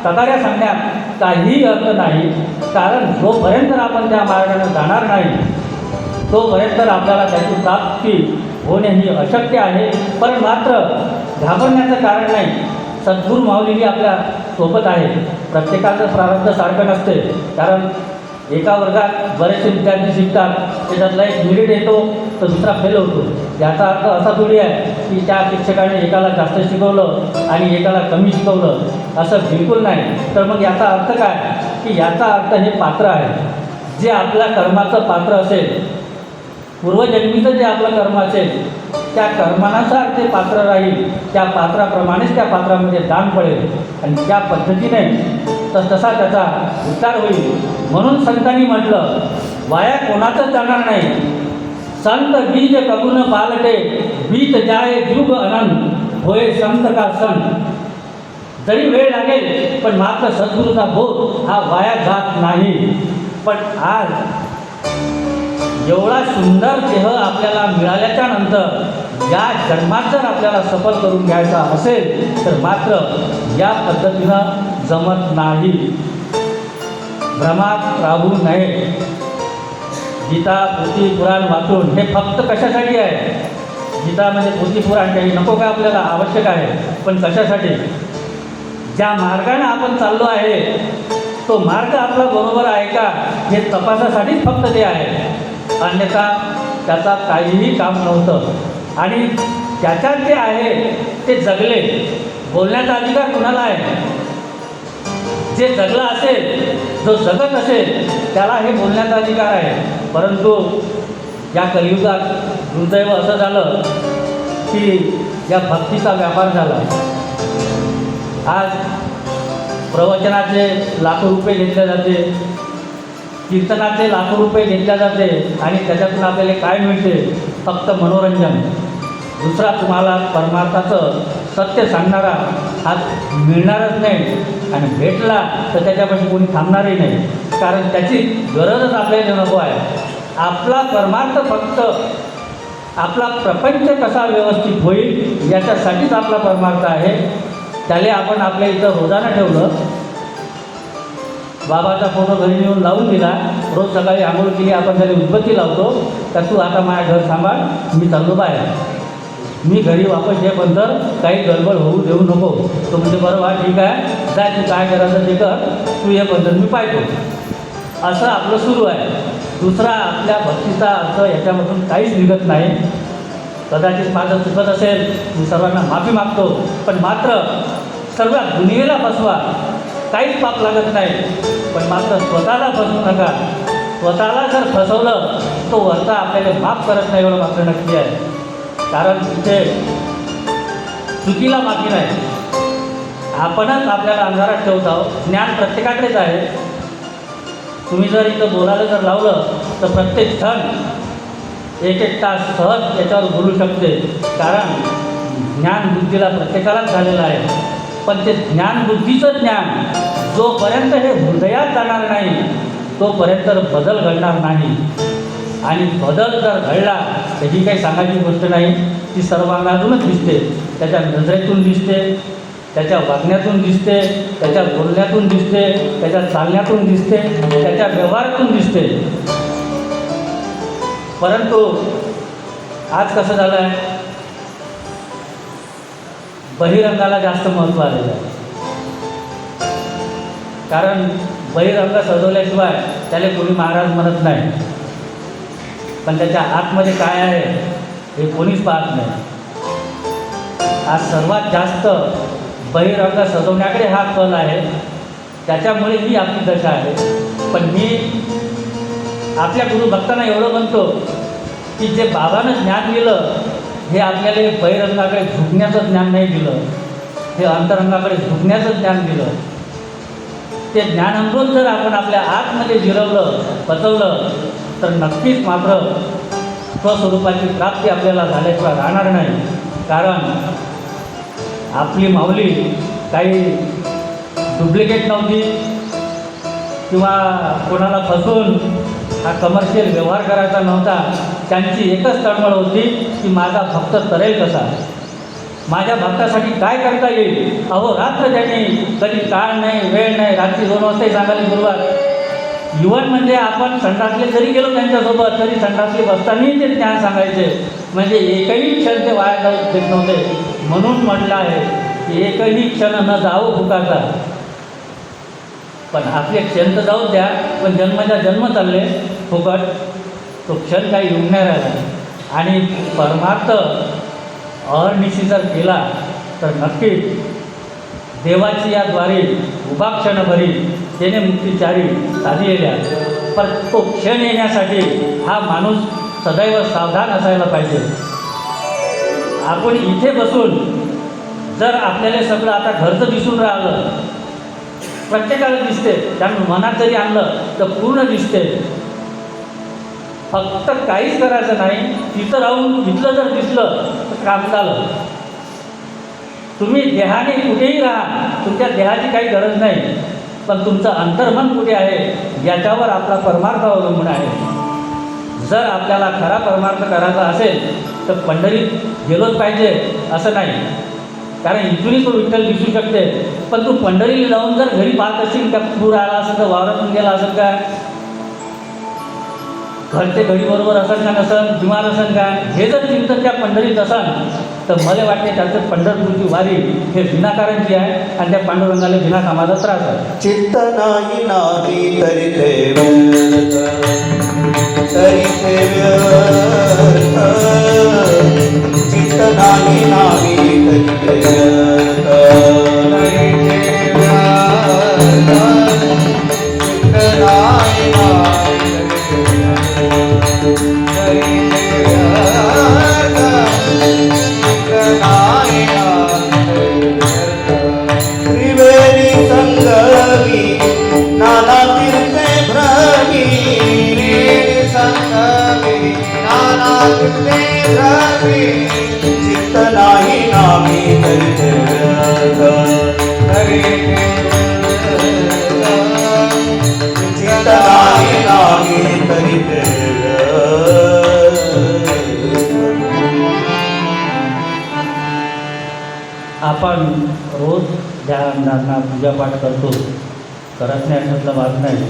तगाऱ्या सांगण्यात काहीही अर्थ नाही. कारण जोपर्यंत आपण त्या मार्गाने जाणार नाही तोपर्यंत आपल्याला त्याची प्राप्ती होणे ही अशक्य आहे. पण मात्र घाबरण्याचं कारण नाही. सद्गुरू माऊलीही आपल्या सोबत आहे. प्रत्येकाचं प्रारब्ध सारखं नसते. कारण एका वर्गात बरेचसे विद्यार्थी शिकतात, त्याच्यातला एक मेरिट येतो तर दुसरा फेल होतो. याचा अर्थ असा थोडी आहे की त्या शिक्षकाने एकाला जास्त शिकवलं आणि एकाला कमी शिकवलं, असं बिलकुल नाही. तर मग याचा अर्थ काय की याचा अर्थ हे पात्र आहे. जे आपल्या कर्माचं पात्र असेल, पूर्वजन्मीचं जे आपलं कर्म असेल त्या कर्मानुसार ते पात्र राहील. त्या पात्राप्रमाणेच त्या पात्रामध्ये दान पडेल आणि त्या पद्धतीने तसा त्याचा उद्धार होईल. म्हणून संतांनी म्हटलं वाया कोणाचंच जाणार नाही. संत बीज कबून पालटे बीत जाय जुग अनंत होय संत का संत. जरी वेळ लागेल पण मात्र सद्गुरूचा बोध हा वाया जात नाही. पण आज एवढा सुंदर देह आपल्याला मिळाल्याच्या नंतर या जन्मात जर आपल्याला सफल करून घ्यायचा असेल तर मात्र या पद्धतीनं जमत नाही. भ्रमात राहू नये. गीता पोथी पुराण वाचून हे फक्त कशासाठी आहे. गीता म्हणजे पोथी पुराण काही नको का आपल्याला, आवश्यक आहे. पण कशासाठी, ज्या मार्गाने आपण चाललो आहे तो मार्ग आपला बरोबर आहे का हे तपासासाठीच फक्त ते आहे. अन्यथा त्याचा काहीही काम नव्हतं. आणि त्याच्यात जे आहे ते जगले. बोलण्याचा अधिकार कुणाला आहे. जे जगला असेल, जो जगत असेल त्याला हे बोलण्याचा अधिकार आहे. परंतु या कलियुगात दुर्दैव असं झालं की या भक्तीचा व्यापार झाला. आज प्रवचनाचे लाखो रुपये घेतले जाते, कीर्तनाचे लाखो रुपये घेतले जाते आणि त्याच्यातून आपल्याला काय मिळते, फक्त मनोरंजन. दुसरा तुम्हाला परमार्थाचं सत्य सांगणारा हा मिळणारच नाही. आणि भेटला तर त्याच्यापाशी कोणी थांबणारही नाही. कारण त्याची गरजच आपल्याला नको आहे. आपला परमार्थ फक्त आपला प्रपंच कसा व्यवस्थित होईल याच्यासाठीच आपला परमार्थ आहे. त्याला आपण आपल्या इथं रोजानं ठेवलं. बाबाचा फोटो घरी येऊन लावून दिला. रोज सकाळी आंघोळ केली, आपण त्याला उदबत्ती लावतो तर तू आता माझ्या घर सांभाळ, मी चाललो बाहेर, मी घरी वापस येईपर्यंत काही गडबड होऊ देऊ नको. तो म्हणजे बरं वा ठीक आहे, जाय तू काय करायचं ते कर, तू येईपर्यंत मी पाहतो. असं आपलं सुरू आहे. दुसरा आपल्या भक्तीचा अर्थ याच्यामधून काहीच निघत नाही. कदाचित माझं चुकत असेल, मी सर्वांना माफी मागतो. पण मात्र सर्व दुनियेला फसवा, काहीच पाप लागत नाही. पण मात्र स्वतःला फसवू नका. स्वतःला जर फसवलं तो वरचा आपल्याला माफ करत नाही एवढं मात्र नक्की आहे. कारण तिथे चुकीला माफी नाही. आपणच आपल्याला अंधारात ठेवत आहोत. ज्ञान प्रत्येकाकडेच आहे. तुम्ही जर इथं बोलायला जर लावलं तर प्रत्येक जण एक एक तास सहज याच्यावर बोलू शकते. कारण ज्ञान बुद्धीला प्रत्येकालाच झालेलं आहे. पण ते ज्ञानबुद्धीचं ज्ञान जोपर्यंत हे हृदयात जाणार नाही तोपर्यंत बदल घडणार नाही. आणि बदल जर घडला तर ही काही सांगायची गोष्ट नाही. ती सर्वांगातूनच दिसते, त्याच्या नजरेतून दिसते, त्याच्या वागण्यातून दिसते, त्याच्या बोलण्यातून दिसते, त्याच्या चालण्यातून दिसते, त्याच्या व्यवहारातून दिसते. परंतु आज कसं झालं आहे, बहिरंगाला जास्त महत्त्व आलेलं आहे. कारण बहिरंग सजवल्याशिवाय त्याला कोणी महाराज म्हणत नाही, पण त्याच्या आतमध्ये काय आहे हे कोणीच पाहत नाही. आज सर्वात जास्त बहिरंग सजवण्याकडे हा कल आहे, त्याच्यामुळे ही आपली दशा आहे. पण मी आपल्या गुरुभक्तांना एवढं म्हणतो की जे बाबानं ज्ञान दिलं हे आपल्याला बहिरंगाकडे झुकण्याचं ज्ञान नाही दिलं, हे अंतरंगाकडे झुकण्याचं ज्ञान दिलं. ते ज्ञानामृत जर आपण आपल्या आतमध्ये जिरवलं, पचवलं, तर नक्कीच मात्र स्वस्वरूपाची प्राप्ती आपल्याला झाल्याशिवाय राहणार नाही. कारण आपली माऊली काही डुप्लिकेट नव्हती किंवा कोणाला फसवून हा कमर्शियल व्यवहार करायचा नव्हता. त्यांची एकच तळमळ होती की माझा भक्त तरेल कसा, माझ्या भक्तासाठी काय करता येईल. अहो रात्र त्यांनी कधी काळ नाही, वेळ नाही, रात्री 2 वाजताही सांगायला सुरुवात. युवन म्हणजे आपण संडासले जरी गेलो त्यांच्यासोबत तरी संडासले बसतानाही ते ज्ञान सांगायचे. म्हणजे एकही क्षण ते वाया जाऊ देत नव्हते. म्हणून म्हटलं आहे की एकही क्षण न जाऊ फुकाचा. पण आपले क्षण तर जाऊ द्या, पण जन्माच्या जन्म चालले फुकट, तो क्षण काही येऊन नाही राहिला. आणि परमार्थ अहर्निशी जर केला तर नक्कीच देवाची या द्वारी उभा क्षण भरी त्याने मुक्तीचारी साधिलेल्या. पण तो क्षण येण्यासाठी हा माणूस सदैव सावधान असायला पाहिजे. आपण इथे बसून जर आपल्याला सगळं आता घरचं दिसून राहिलं, प्रत्येकाला दिसते, त्यानं मनात जरी आणलं तर पूर्ण दिसते. फक्त काहीच करायचं नाही, तिथं राहून तिथलं जर दिसलं तर काम झालं. तुम्ही देहाने कुठेही राहा, तुमच्या देहाची काही गरज नाही, पण तुमचं अंतर्मन कुठे आहे याच्यावर आपला परमार्थ अवलंबून आहे. जर आपल्याला खरा परमार्थ करायचा असेल तर पंढरीत गेलोच पाहिजे असं नाही. कारण इथूनही तो विठ्ठल दिसू शकते, पण तू पंढरीला जाऊन जर घरी पाहत असेल का पूर आला असेल तर वावरातून गेला असेल का, घरचे घडीबरोबर असेल का नसेल, बिमार असेल का, हे जर चिंतन त्या पंढरीत असाल तर मला वाटते त्याचं पंढरपूरची वारी हे विनाकारांची आहे आणि त्या पांडुरंगाला विनाकामाचा त्रास आहे. चित्त नाही नावी तरी ते व्यर्थ, तरी ते व्यर्थ. चित्त नाही नावी तरी ते व्यर्थ, तरी ते व्यर्थ. चित्त नाही नावी तरी ते व्यर्थ, चित्त नाही नावी त्रिवेणी संगमी नाना तीर्थे भ्रमी. त्रिवेणी संगमी नाना तीर्थे भ्रमी. चित्त नाही नामी तरी ते व्यर्थ, तरी ते व्यर्थ. चित्त नाही नामी तरी ते व्यर्थ. आपण रोज ध्यानधारणा पूजापाठ करतो, करत नाही अशातला भाग नाही.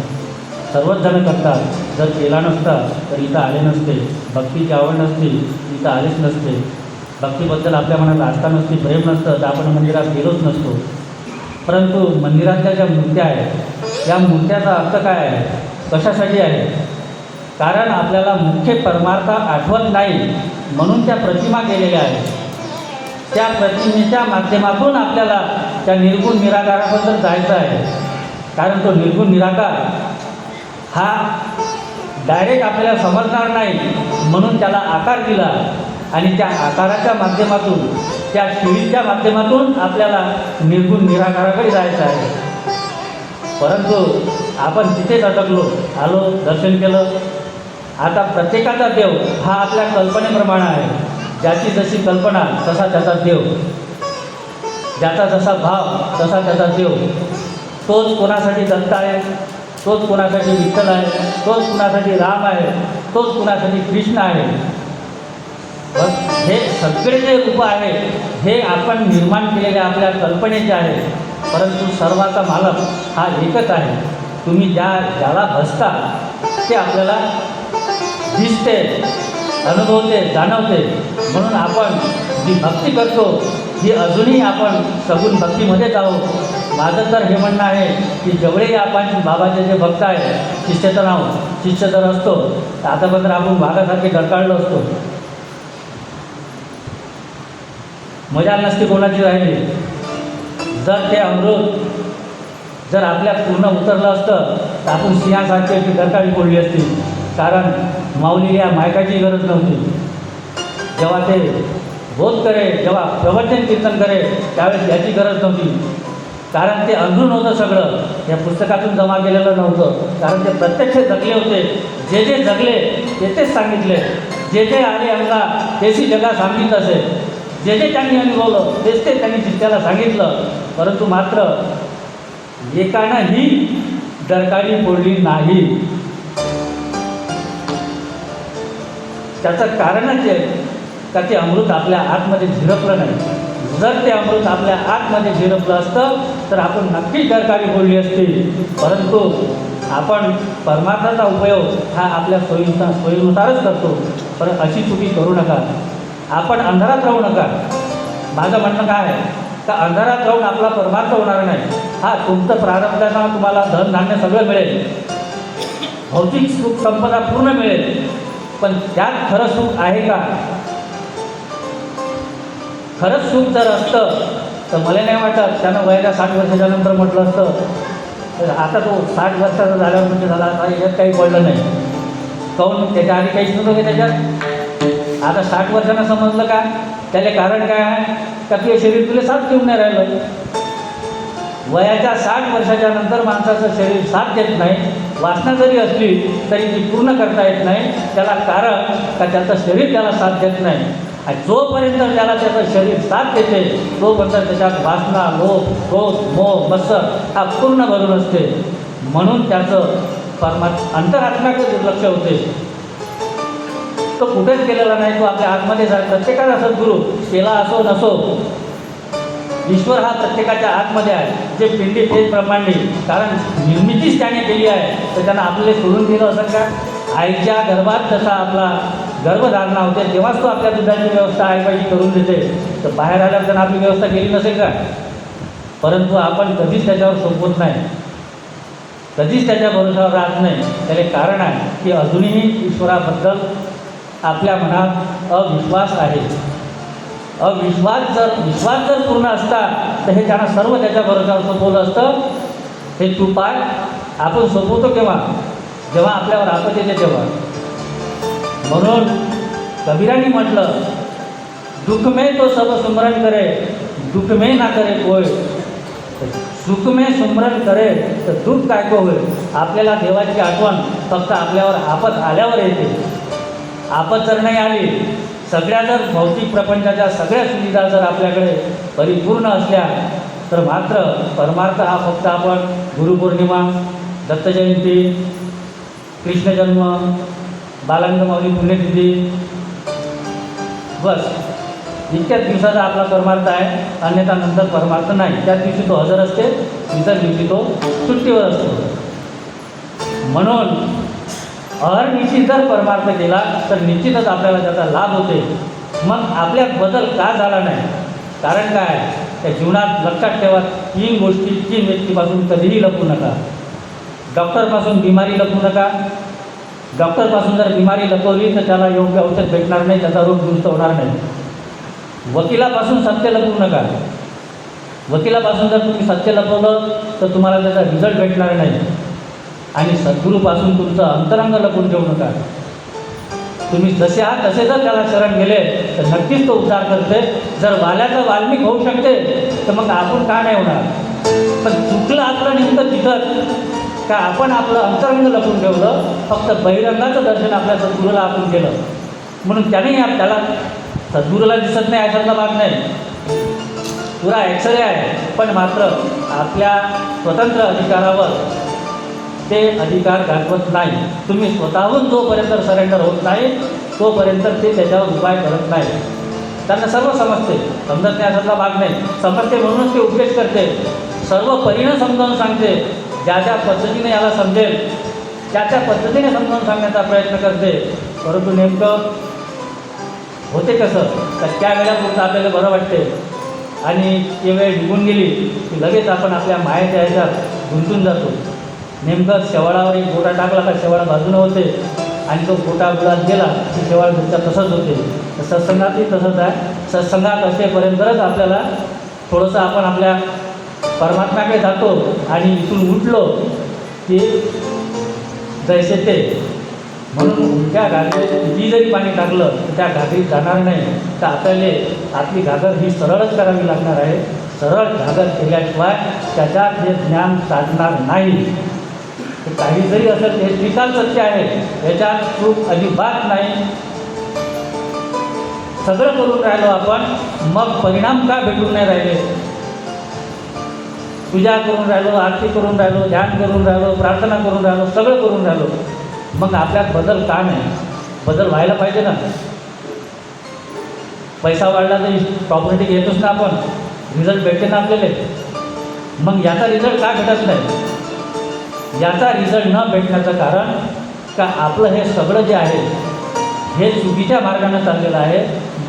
सर्वच जण करतात. जर केला नसता तर इथं आले नसते. भक्तीची आवड नसती इथं आलेच नसते. भक्तीबद्दल आपल्या मनात आस्था नसती, प्रेम नसतं तर आपण मंदिरात गेलोच नसतो. परंतु मंदिरातल्या ज्या मूर्त्या आहेत या मूर्त्याचा अर्थ काय आहे, कशासाठी आहे? कारण आपल्याला मुख्य परमार्थ आठवत नाही म्हणून त्या प्रतिमा केलेल्या आहेत. त्या प्रतिमेच्या माध्यमातून आपल्याला त्या निर्गुण निराकाराबद्दल जायचं आहे. कारण तो निर्गुण निराकार हा डायरेक्ट आपल्याला समजणार नाही म्हणून त्याला आकार दिला आणि त्या आकाराच्या माध्यमातून, त्या शिडीच्या माध्यमातून आपल्याला निर्गुण निराकाराकडे जायचं आहे. परंतु आपण तिथेच अटकलो, आलो, दर्शन केलं. आता प्रत्येकाचा देव हा आपल्या कल्पनेप्रमाणे आहे. ज्याची जशी कल्पना तसा त्याचा देव, ज्याचा जसा भाव तसा त्याचा देव. तोच कोणासाठी दत्त आहे, तोच कोणासाठी विठ्ठल आहे, तोच कोणासाठी राम आहे, तोच कोणासाठी कृष्ण आहे. हे सगळे जे रूप आहे हे आपण निर्माण केलेले आपल्या कल्पनेचे आहे, परंतु सर्वाचा मालक हा एकच आहे. तुम्ही ज्याला भजता ते आपल्याला दिसते, अनुभवते, जाणवते. म्हणून आपण जी भक्ती करतो ही अजूनही आपण सगुण भक्तीमध्येच आहोत. माझं तर हे म्हणणं आहे की जेवढेही आपण बाबाचे जे भक्त आहे, शिष्य तर असतो, तर आतापर्यंत आपण वाघासारखे डरकाळलो असतो. मजा नसती कोणाची राहिली. जर ते अमृत जर आपल्या पूर्ण उतरलं असतं तर आपण सिंहासारखी अशी डरकाळी पडली असती. कारण माऊली या मायकाची गरज नव्हती. जेव्हा ते बोध करे, जेव्हा प्रवचन कीर्तन करे, त्यावेळेस याची गरज नव्हती. कारण ते अंधून होतं सगळं, या पुस्तकातून जमा केलेलं नव्हतं. कारण ते प्रत्यक्ष जगले होते. जे जे जगले तेच सांगितले. जे जे आले अंगा तेची जगा सांगित असेल. जे जे त्यांनी अनुभवलं तेच ते त्यांनी शिष्याला सांगितलं. परंतु मात्र एकानंही डरकाळी फोडली नाही. त्याचं कारणच आहे का ते अमृत आपल्या आतमध्ये झिरपलं नाही. जर ते अमृत आपल्या आतमध्ये झिरपलं असतं तर आपण नक्कीच डरकाळी फोडली असती. परंतु आपण परमार्थाचा उपयोग हा आपल्या सोयीनुसारच करतो. पण अशी चुकी करू नका. आपण अंधारात राहू नका. माझं म्हणणं काय आहे का अंधारात राहून आपला परमार्थ होणार नाही. हा तुमचं प्रारब्धानं तुम्हाला धन धान्य सगळं मिळेल, भौतिक सुख संपदा पूर्ण मिळेल, पण त्यात खरं सुख आहे का? खरंच सुख जर असतं तर मला नाही वाटत त्यानं वयाच्या 60 वर्षाच्या नंतर म्हटलं असतं. तर आता तो 60 वर्षाचा झाल्यावर म्हणजे झाला, आता याच्यात काही पडलं नाही. काहून त्याच्या आधी काहीच नव्हतं त्याच्यात. आता 60 वर्षांना समजलं का? त्याला कारण काय आहे का तुझे शरीर तुला साथ देऊन नाही राहिलं. वयाच्या 60 वर्षाच्या नंतर माणसाचं शरीर साथ देत नाही. वासना जरी असली तरी ती पूर्ण करता येत नाही. त्याला कारण का त्याचं शरीर त्याला साथ देत नाही. आणि जोपर्यंत त्याला त्याचं शरीर साथ देते तोपर्यंत त्याच्यात वासना, लोभ, क्रोध, मोह, मत्सर हा पूर्ण भरून असते. म्हणून त्याचं अंतरात्म्याकडे दुर्लक्ष होते. तो कुठेच गेलेला नाही, तो आपल्या आतमध्येच आहे. प्रत्येकाचा सद्गुरू केला असो नसो, ईश्वर हा प्रत्येकाच्या आतमध्ये आहे. जे पिंडी तेच ब्रह्मांडी, कारण निर्मितीच त्याने केली आहे. तर त्यांना आपल्याला सोडून दिलं असं का? आईच्या गर्भात जसा आपला गर्भधारणा होते तेव्हाच तो आपल्या दुधाची व्यवस्था आईबाईची करून देते. तर बाहेर आल्यावर त्यांना आपली व्यवस्था केली नसेल का? परंतु आपण कधीच त्याच्यावर सोपवत नाही, कधीच त्याच्या भरोशावर राहत नाही. त्याला कारण आहे की अजूनही ईश्वराबद्दल आपल्या मनात अविश्वास आहे. विश्वास जर पूर्ण असता तर हे त्यांना सर्व त्याच्या भरोशावर सोपवलं असतं. हे तू पाय आपण सोपवतो केव्हा? जेव्हा आपल्यावर आपत येते तेव्हा. म्हणून कबीरांनी म्हटलं, दुःख में तो सब सुमरन करे, दुःख में ना करे कोय, सुख में सुमरन करे तर दुःख काय को होय. आपल्याला देवाची आठवण फक्त आपल्यावर आपत आल्यावर येते. आपत जर नाही आली, सगळ्या जर भौतिक प्रपंचाच्या सगळ्या सुविधा जर आपल्याकडे परिपूर्ण असल्या तर मात्र परमार्थ हा फक्त आपण गुरुपौर्णिमा, दत्तजयंती, कृष्णजन्म, बालगंगामाऊली पुण्यतिथी, बस इतक्याच दिवसाचा आपला परमार्थ आहे. अन्यथा नंतर परमार्थ नाही. त्याच दिवशी तो हजर असते, इतर दिवशी तो सुट्टीवर असतो. म्हणून अहर्निशी जर परमार्थ केला तर निश्चितच आपल्याला त्याचा लाभ होते. मग आपल्यात बदल का झाला नाही? कारण काय? त्या जीवनात लक्षात ठेवा, 3 गोष्टी 3 व्यक्तीपासून कधीही लपू नका. डॉक्टरपासून बिमारी लपू नका. डॉक्टरपासून जर बिमारी लपवली तर त्याला योग्य औषध भेटणार नाही, त्याचा रोग दुरुस्त होणार नाही. वकिलापासून सत्य लपवू नका. वकिलापासून जर तुम्ही सत्य लपवलं तर तुम्हाला त्याचा रिझल्ट भेटणार नाही. आणि सद्गुरूपासून तुमचं अंतरंग लपवून ठेवू नका. तुम्ही जसे आहात तसे जर त्याला शरण गेले तर नक्कीच तो उद्धार करते. जर वाल्याचा वाल्मिक होऊ शकते तर मग आपण का नाही होणार? पण चुकलं आपलं नेमकं तिथं का आपण आपलं अंतरंग लपवून ठेवलं. फक्त बहिरंगाचं दर्शन आपल्या सद्गुरूला आपण केलं म्हणून त्यानेही त्याला सद्गुरूला दिसत नाही अशातला भाग नाही. पुरा एक्सरे आहे, पण मात्र आपल्या स्वतंत्र अधिकारावर ते अधिकार गाजवत नाही. तुम्ही स्वतःहून जोपर्यंत सरेंडर होत नाही तोपर्यंत ते त्याच्यावर उपाय करत नाही. त्यांना सर्व समजते, समजत नाही असाचा भाग नाही, समजते म्हणूनच ते उपदेश करते, सर्व परीनं समजावून सांगते, ज्या ज्या पद्धतीने याला समजेल त्या पद्धतीने समजावून सांगण्याचा प्रयत्न करते. परंतु नेमकं होते कसं तर त्या वेळेपुरतं आपल्याला बरं वाटते आणि ती वेळ निघून गेली की लगेच आपण आपल्या मायेच्या ह्याच्यात गुंतून जातो. नेमकं शेवाळावर एक गोटा टाकला का शेवाळा बाजूनं होते आणि तो गोटा गुलात गेला की शेवाळ दुसऱ्या तसंच होते. तर सत्संगातही तसंच आहे. सत्संगात असेपर्यंतच आपल्याला थोडंसं आपण आपल्या परमात्म्याकडे जातो आणि इथून उठलो की जैसे ते. म्हणून त्या घागरीत किती जरी पाणी टाकलं तर त्या घागरीत जाणार नाही. तर आपल्याला आपली घागर ही सरळच करावी लागणार आहे. सरळ घागर केल्याशिवाय त्याच्यात हे ज्ञान साधणार नाही. ते काही जरी असेल हे त्रिकाल सत्य आहे, याच्यात चूक अजिबात नाही. सगळं करून राहिलो आपण, मग परिणाम का भेटून नाही राहिले? पूजा करून राहिलो, आरती करून राहिलो, ध्यान करून राहिलो, प्रार्थना करून राहिलो, सगळं करून राहिलो, मग आपल्यात बदल का नाही? बदल व्हायला पाहिजे ना. पैसा वाढला तर प्रॉपर्टी घेतोच ना आपण, रिझल्ट भेटते ना आपल्याला. मग याचा रिझल्ट का भेटत नाही? याचा रिझल्ट न भेटण्याचं कारण का आपलं हे सगळं जे आहे हे चुकीच्या मार्गाने चाललेलं आहे,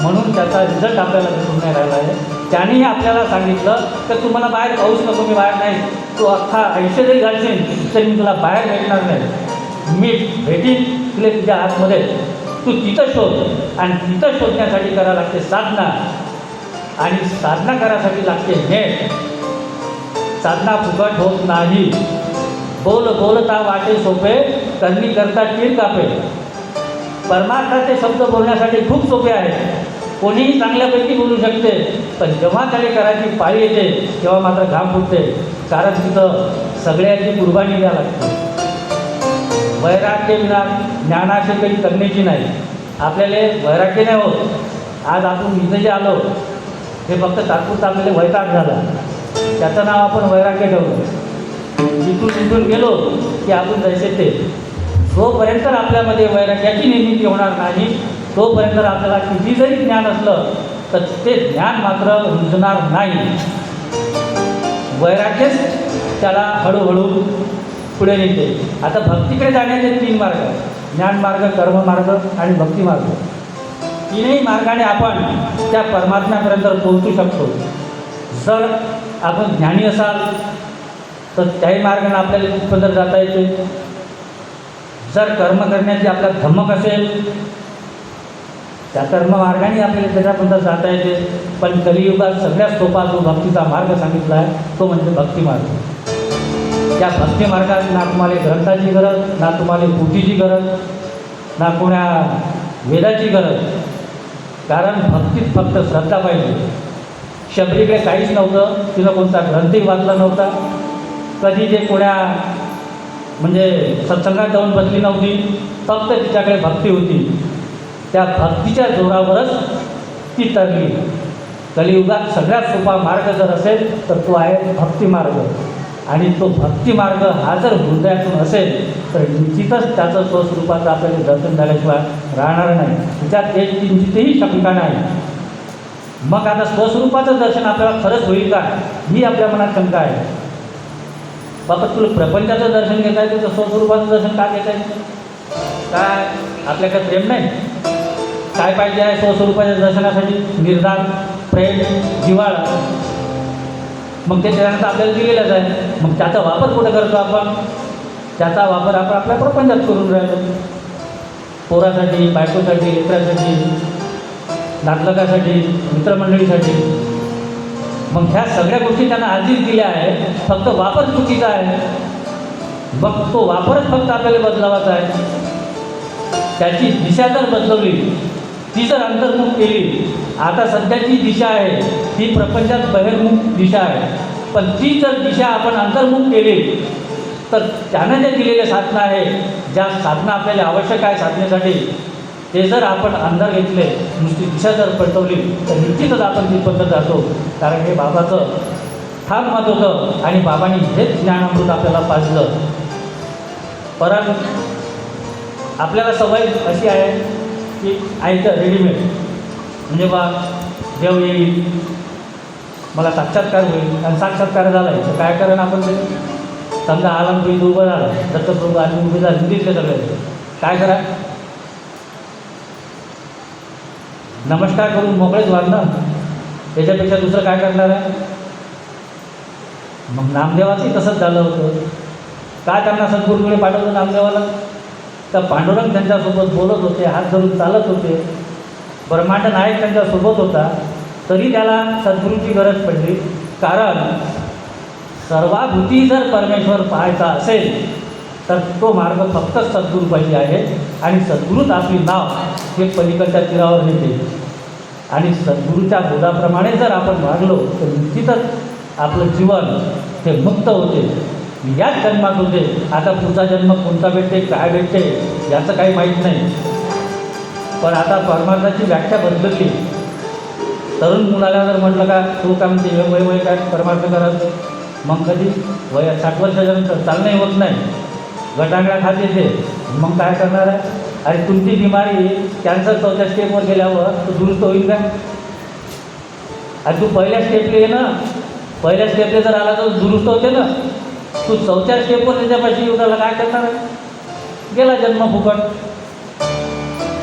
म्हणून त्याचा रिझल्ट आपल्याला भेटून नाही राहिला आहे. त्यानेही आपल्याला सांगितलं तर तू मला बाहेर पाहूच नको, मी बाहेर नाही, तू अख्खा आयुष्य जरी घालशील तरी मी तुला बाहेर भेटणार नाही. मी भेटीन तुला तुझ्या आतमध्ये, तू तिथं शोध. आणि तिथं शोधण्यासाठी करावं लागते साधना, आणि साधना करायसाठी लागते नेट. साधना फुकट होत नाही. बोल बोलता वाटे सोपे, करणी करता तीर कापे. परमार्थाचे शब्द बोलण्यासाठी खूप सोपे आहे, कोणीही चांगल्यापैकी बोलू शकते, पण जेव्हा त्याला करायची पाळी येते तेव्हा मात्र घाम फुटते. कारण तिथं सगळ्याची कुर्बानी द्यावी लागते. वैराग्य विना ज्ञानाची काही करण्याची नाही. आपल्याला वैराग्य नाही होत. आज आपण इथं जे आलो हे फक्त तात्पुरतं आपल्याला वैताग झाला, त्याचं नाव आपण वैराग्य ठेवलं. इथून गेलो की आपण जैसे ते. जोपर्यंत आपल्यामध्ये वैराग्याची निर्मिती होणार नाही तोपर्यंत आपल्याला किती जरी ज्ञान असलं तर ते ज्ञान मात्र रुजणार नाही. वैराग्यच त्याला हळूहळू पुढे नेते. आता भक्तीकडे जाण्याचे 3 मार्ग आहेत: ज्ञानमार्ग, कर्ममार्ग आणि भक्तिमार्ग. 3ही मार्गाने आपण त्या परमात्म्यापर्यंत पोहोचू शकतो. जर आपण ज्ञानी असाल तर त्याही मार्गाने आपल्याला तिथपर्यंत जाता येते. जर कर्म करण्याची आपल्यात धमक असेल त्या कर्ममार्गाने आपल्याला त्याच्यापर्यंत जाता येते. पण कलियुगात सगळ्यात सोपा जो भक्तीचा मार्ग सांगितला आहे तो म्हणजे भक्तिमार्ग. त्या भक्तिमार्गात ना तुम्हाला ग्रंथाची गरज, ना तुम्हाला पोथीची गरज, ना कोण्या वेदाची गरज. कारण भक्तीत फक्त श्रद्धा पाहिजे. शबरीकडे काहीच नव्हतं, तिनं कोणता ग्रंथही वाचला नव्हता, कधी जे कोण्या म्हणजे सत्संगात जाऊन बसली नव्हती, फक्त तिच्याकडे भक्ती होती. त्या भक्तीच्या जोरावरच ती तरली. कलियुगात सगळ्यात सोपा मार्ग जर असेल तर तो आहे भक्तिमार्ग. आणि तो भक्तिमार्ग हा जर हृदयातून असेल तर निश्चितच त्याचं स्वस्वरूपाचं आपल्याला दर्शन झाल्याशिवाय राहणार नाही. त्याच्यात एक किंचितही शंका नाही. मग आता स्वस्वरूपाचं दर्शन आपल्याला खरंच होईल का ही आपल्या मनात शंका आहे. बाबा तुला प्रपंचाचं दर्शन घेता येतं तर स्वस्वरूपाचं दर्शन का घेता येतं? काय आपल्याकडे प्रेम नाही? काय पाहिजे आहे स्वस्वरूपाच्या दर्शनासाठी? निर्धार, प्रेम, जिव्हाळा. मग ते त्यानंतर आपल्याला दिलेलंच आहे. मग त्याचा वापर कुठं करतो आपण? त्याचा वापर आपण आपल्या प्रपंचात करून राहिलो. पोरासाठी, बायकोसाठी, लेकरासाठी, नातलगासाठी, मित्रमंडळीसाठी. मग ह्या सगळ्या गोष्टी त्यांना आधीच दिल्या आहेत, फक्त वापर चुकीचा आहे. मग तो वापरच फक्त आपल्याला बदलावाचा आहे. त्याची दिशा जर बदलवली, ती जर अंतर्मुख केली, आता सध्याची दिशा आहे ती प्रपंचात बहिर्मुख दिशा आहे, पण ती जर दिशा आपण अंतर्मुख केली तर त्यानं जे दिलेले साधनं आहे, ज्या साधनं आपल्याला आवश्यक आहे साधनेसाठी, ते जर आपण अंधार घेतले, नुसती दिशा जर पलटवली तर निश्चितच आपण तिथपर्यंत जातो. कारण हे बाबाचं ठाम मत होतं आणि बाबांनी हेच ज्ञानामृत आपल्याला पाजलं. परत आपल्याला सवय अशी आहे की ऐकतं रेडीमेड, म्हणजे बा देव येईल, मला साक्षात्कार होईल, आणि साक्षात्कार झाला आहे तर काय करणं आपण ते समजा आलमप्रीत उभं झालं, दत्तप्रभू आणि उभे झाले दिसले सगळे, काय करा, नमस्कार करून मोकळेच व्हा ना, त्याच्यापेक्षा दुसरं काय करणार आहे. मग नामदेवाचंही तसंच झालं होतं. काय करणार, सद्गुरूकडे पाठवलं नामदेवाला, तर पांडुरंग त्यांच्यासोबत बोलत होते, हात धरून चालत होते, ब्रह्मांड नायक त्यांच्यासोबत होता, तरी त्याला सद्गुरूची गरज पडली. कारण सर्वाभूती जर परमेश्वर पाहायचा असेल तर तो मार्ग फक्त सद्गुरूपाशी आहे, आणि सद्गुरूच आपली नाव हे पलीकडच्या तीरावर नेते, आणि सद्गुरूच्या बोधाप्रमाणे जर आपण वागलो तर निश्चितच आपलं जीवन हे मुक्त होते. याच जन्मात होते. आता पुढचा जन्म कोणता भेटते, काय भेटते याचं काही माहीत नाही. पण आता परमार्थाची व्याख्या बदलली. तरुण मुलाला जर म्हटलं का तू काय म्हणते वय वय काय परमार्थ करायचं, मग कधी 60 वर्षाच्या नंतर चालणंही होत नाही, गटांगळा खात येते, मग काय करणार आहे. अरे तुमची बिमारी कॅन्सर 4थ्या स्टेपवर गेल्यावर तो दुरुस्त होईल का. अरे तू पहिल्या स्टेपले ये ना, पहिल्या स्टेपले जर आला तर दुरुस्त होते ना. तू 4थ्या स्टेपवर त्याच्यापाशी येऊन आला, काय करणार आहे, गेला जन्म फुकट.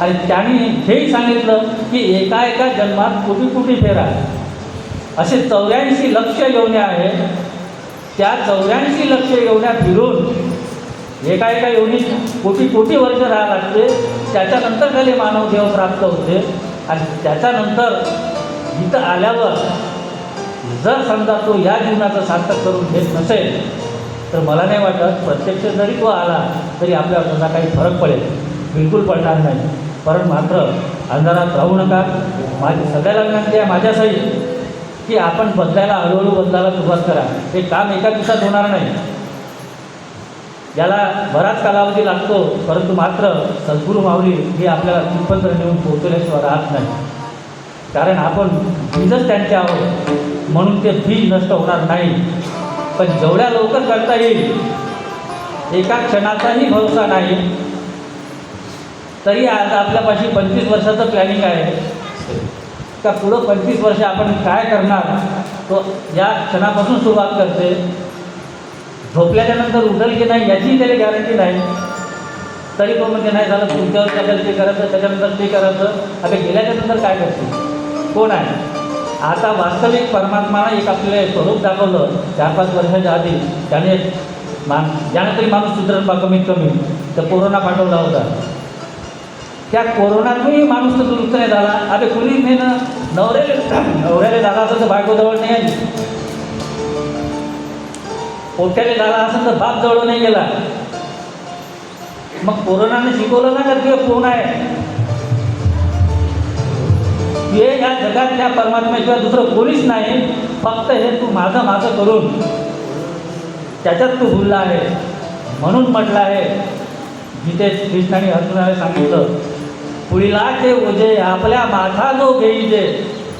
आणि त्यांनी हेही सांगितलं की एका एका जन्मात कोटी कोटी फेरा, असे 84 लक्ष योन्या आहेत. त्या 84 लक्ष योन्या फिरून एका एका योनीत कोटी कोटी वर्ष राहावं लागते. त्याच्यानंतर त्याला मानव देव प्राप्त होते. आणि त्याच्यानंतर इथं आल्यावर जर समजा तो या जीवनाचं सार्थक करून घेत नसेल तर मला नाही वाटत प्रत्यक्ष जरी तो आला तरी आपल्यावर त्याचा काही फरक पडेल, बिलकुल पडणार नाही. पण मात्र अंधारात राहू नका. माझी सगळ्याला विनंती आहे माझ्यासहित की आपण बदलायला हळूहळू बदलायला सुरुवात करा. हे काम एका दिवसात होणार नाही, याला बराच कालावधी लागतो. परंतु मात्र सद्गुरू माऊली ही आपल्याला तिथपर्यंत नेऊन पोहोचवल्याशिवाय राहत नाही. कारण आपण बीजच त्यांचे आहोत, म्हणून ते बीज नष्ट होणार नाही. पण जेवढ्या लवकर करता येईल, एका क्षणाचाही भरोसा नाही. तरी आज आपल्यापाशी 25 वर्षाचं प्लॅनिंग आहे का पुढं 25 वर्ष आपण काय करणार, तो या क्षणापासून सुरुवात करते. झोपल्याच्या नंतर उठेल की नाही याचीही त्याला गॅरंटी नाही. तरी पण म्हणजे नाही झालं पुढच्या वर्षाला ते करायचं, त्याच्यानंतर ते करायचं. आता गेल्याच्या नंतर काय करते, कोण आहे. आता वास्तविक परमात्मानं एक आपल्याला स्वरूप दाखवलं 4-5 वर्षाच्या आधी. त्याने ज्यानं तरी माणूस सुधरण बा कमीत कमी, तर कोरोना पाठवला होता. त्या कोरोनातही माणूस तर दुरुस्त नाही झाला. अरे कुणी नाही ना, नवऱ्याला झाला असेल तर बायकोजवळ नाही आली, पोट्याला झाला असेल तर बाप जवळ नाही गेला. मग कोरोनाने शिकवलं ना का तुझे कोण आहे, हे या जगात त्या परमात्म्याशिवाय दुसरं कोणीच नाही. फक्त हे तू माझं माझं करून त्याच्यात तू भुलला आहे. म्हणून म्हटलं आहे जिथे कृष्णाने अर्जुनाला सांगितलं, पुढीला ते ओझे आपल्या माथा जो घेईजे,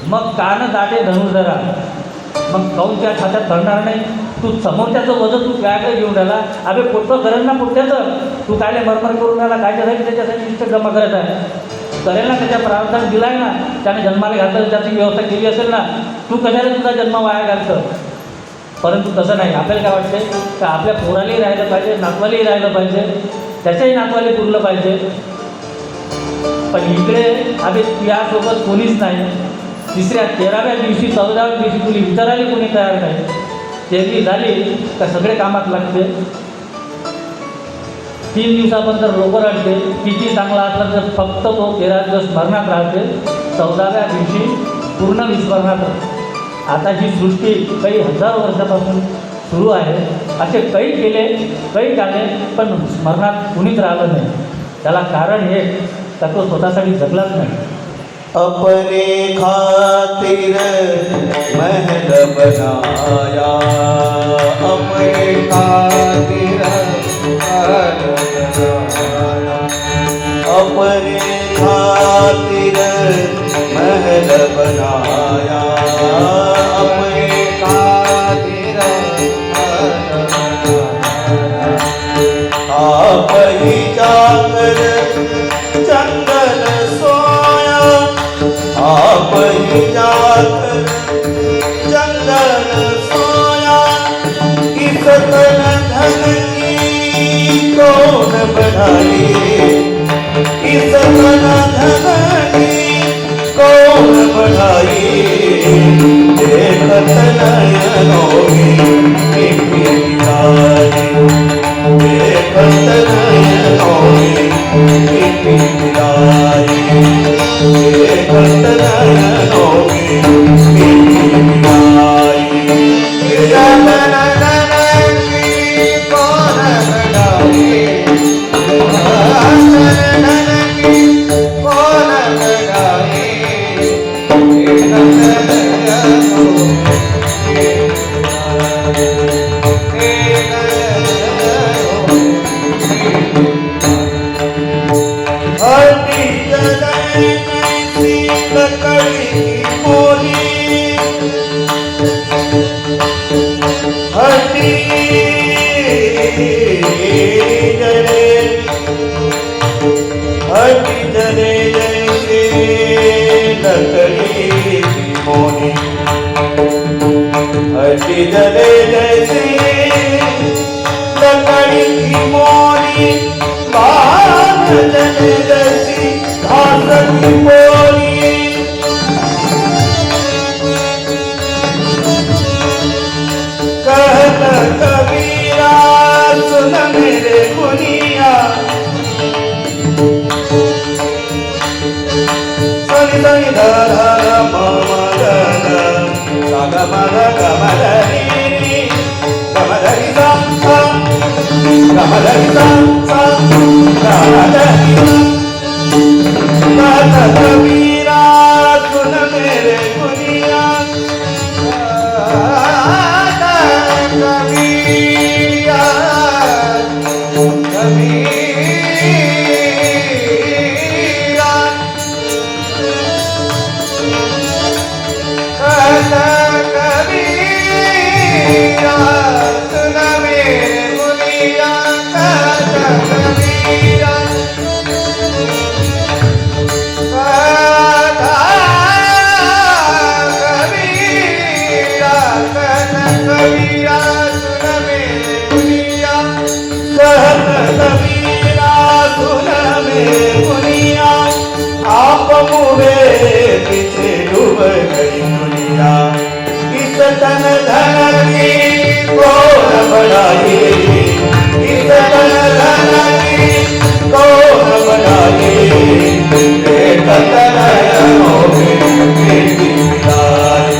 मग कान दाटे धनुर्धरा. मग काऊन त्या छात्यात धरणार नाही. तू समोरच्याचं वजन तू काय घेऊन राहिला. अबे पोटं करेल ना पुढच्याचं, तू कायले मरमर करून राहिला, कायच्यासाठी त्याच्यासाठी इष्ट जमा करत आहे. करेल ना, त्याच्या प्रार्थना दिला आहे ना, त्याने जन्माला घातलं, त्याची व्यवस्था केली असेल ना, तू कशाला तुझा जन्म वाया घालतं. परंतु तसं नाही. आपल्याला काय वाटते का आपल्या पोरालाही राहिलं पाहिजे, नातवालाही राहिलं पाहिजे, त्याच्याही नातवाला पुरलं पाहिजे. पण इकडे अबे यासोबत कोणीच नाही. 13व्या दिवशी 14व्या दिवशी तुला विचारायला कोणी तयार नाही. तेरवी झाली का सगळे कामात लागते. 3 दिवसापर्यंत रोग रडते. किती चांगला असला तर फक्त तो 13 दिवस स्मरणात राहते. 14व्या दिवशी पूर्ण विस्मरणात. आता ही सृष्टी काही हजारो वर्षापासून सुरू आहे. असे काही केले, काही झाले, पण स्मरणात कुणीच राहिलं नाही. त्याला कारण हे का तो स्वतःसाठी जगलाच नाही. अपने खातिर महल बनाया, अपने खातिर महल बनाया, अपने खातिर महल बनाया, अपने खातिर महल बनाया, आपही चाकर चंदन सोया आपही चाकर चंदन सोया इस तन धन की कौन बढ़ाई इस तन धन की कौन बढ़ाई देखत नयनों में पिपिलाई देखत नयनों में पिपिलाई देखत नयनों में पिपिलाई हटी जले जैसी लकड़ी की मोरी बाग जले जैसी घास की मोरी कहत कबीरा सुन मेरे मुनिया सनि सनि ध ध म म ग ग सा ग म ग ग म ध रि ग म ध रि सा सा ग म ध रि सा सा ग म ध रि कहत कबीरा सुन मेरे मुनिया कबीरा कबीरा पीछे डूब गई दुनिया इस तन धन की कौन बढ़ाई इस तन धन की कौन बढ़ाई एक तनयनों में बेटी मिलाई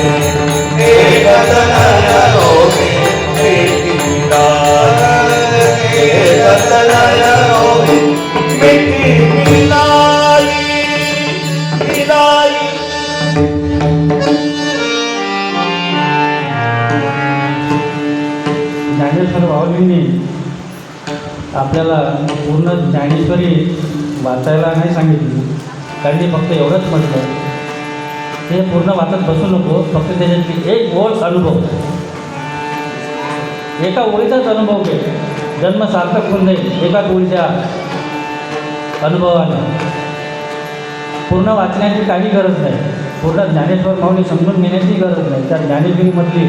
एक तनयनों में बेटी मिलाई एक तनयनों में बेटी मिलाई ज्ञानेश्वर माऊलींनी आपल्याला पूर्ण ज्ञानेश्वरी वाचायला नाही सांगितली. त्यांनी फक्त एवढंच म्हटलं, हे पूर्ण वाचत बसू नको, फक्त त्याच्यातली एक ओळ अनुभव, एका ओळीचाच अनुभव घे, जन्म सार्थक होऊन जाईल एका ओळीच्या अनुभवाने. पूर्ण वाचण्याची काही गरज नाही, पूर्ण ज्ञानेश्वर माऊली समजून घेण्याची गरज नाही. त्या ज्ञानेश्वरीमधली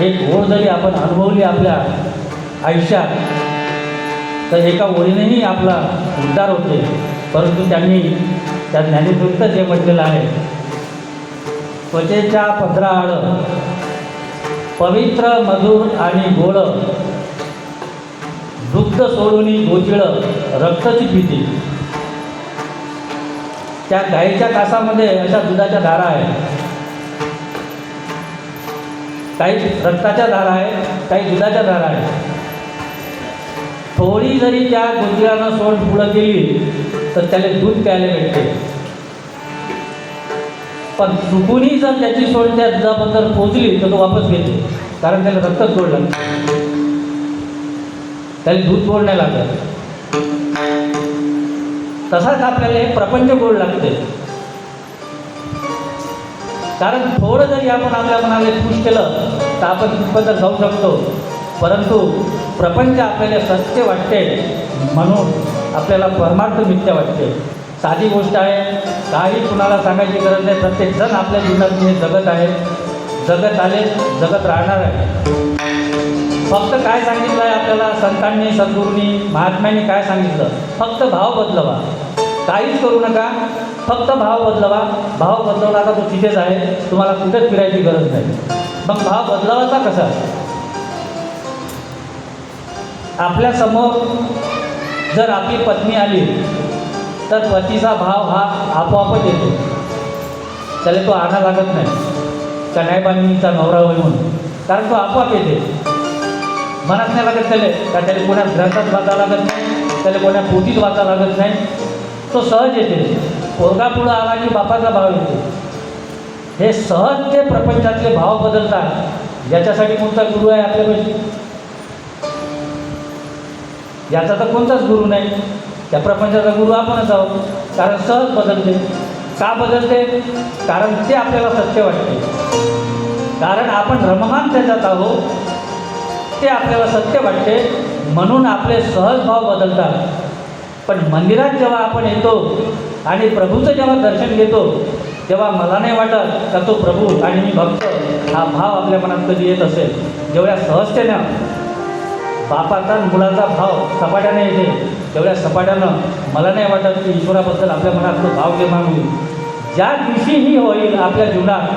एक ओळ जरी आपण अनुभवली आपल्या आयुष्यात, तर एका ओळीनेही आपला उद्धार होते. परंतु त्यांनी त्या ज्ञानेश्वरीतच हे म्हटलेलं आहे, त्वचेच्या पदराआड पवित्र मधुर आणि गोड दुग्ध सोडून गोचिळ रक्तची पिती. त्या गाईच्या कासामध्ये अशा दुधाच्या धारा आहेत, काही रक्ताच्या धारा आहेत, काही दुधाच्या धारा आहेत. थोडी जरी त्या गोचिळानं सोड पुढं केली तर त्याला दूध प्यायला भेटते, पण चुकूनही जर त्याची सोड त्या दुधाबद्दल पोचली तर तो वापस घेते, कारण त्याला रक्तच सोडलं, त्याला दूध गोड नाही लागत. तसाच आपल्याला हे प्रपंच गोड लागते, कारण थोडं जरी आपण आपल्या मनाला खुश केलं तर आपण तिथपर्यंत जाऊ शकतो. परंतु प्रपंच आपल्याला सत्य वाटते म्हणून आपल्याला परमार्थ मिथ्या वाटते. साधी गोष्ट आहे, काही कुणाला सांगायची गरज नाही. प्रत्येकजण आपल्या जीवनात हे जगत आहे, जगत आले, जगत राहणार आहे. फक्त काय सांगितलं आहे आपल्याला संतांनी, सद्गुरूंनी, महात्म्यांनी काय सांगितलं? फक्त भाव बदलवा, काहीच करू नका, फक्त भाव बदलवा. भाव बदलवला का तो तिथेच आहे, तुम्हाला कुठेच फिरायची गरज नाही. मग भाव बदलावाचा कसा? आपल्यासमोर जर आपली पत्नी आली तर पतीचा भाव हा आपोआपच येतो. त्याला तो आणा लागत नाही का नाही बांधणीचा नवरा होय म्हणून, कारण तो आपोआप येते. म्हणत नाही लागत त्याला कोणा ग्रंथात वाचा लागत नाही, त्याला कोणा पोथीत वाचा लागत नाही, तो सहज येते. पोरगा पुढं आला की बापाचा भाव येते. हे सहज ते प्रपंचातले भाव बदलतात. याच्यासाठी कोणता गुरु आहे आपल्यापाशी? याचा तर कोणताच गुरु नाही. त्या प्रपंचाचा गुरु आपणच आहोत. कारण सहज बदलते. का बदलते? कारण ते आपल्याला सत्य वाटते. कारण आपण रममान त्याच्यात आहोत, ते आपल्याला सत्य वाटते म्हणून आपले सहज भाव बदलतात. पण मंदिरात जेव्हा आपण येतो आणि प्रभूचं जेव्हा दर्शन घेतो तेव्हा मला नाही वाटत का तो प्रभू आणि मी भक्त हा भाव आपल्या मनात कधी येत असेल. जेवढ्या सहजतेनं बापाचा आणि मुलाचा भाव सपाट्याने येते तेवढ्या सपाट्यानं मला नाही वाटत की ईश्वराबद्दल आपल्या मनात तो भाव निर्माण होईल. ज्या दिवशीही होईल आपल्या जीवनात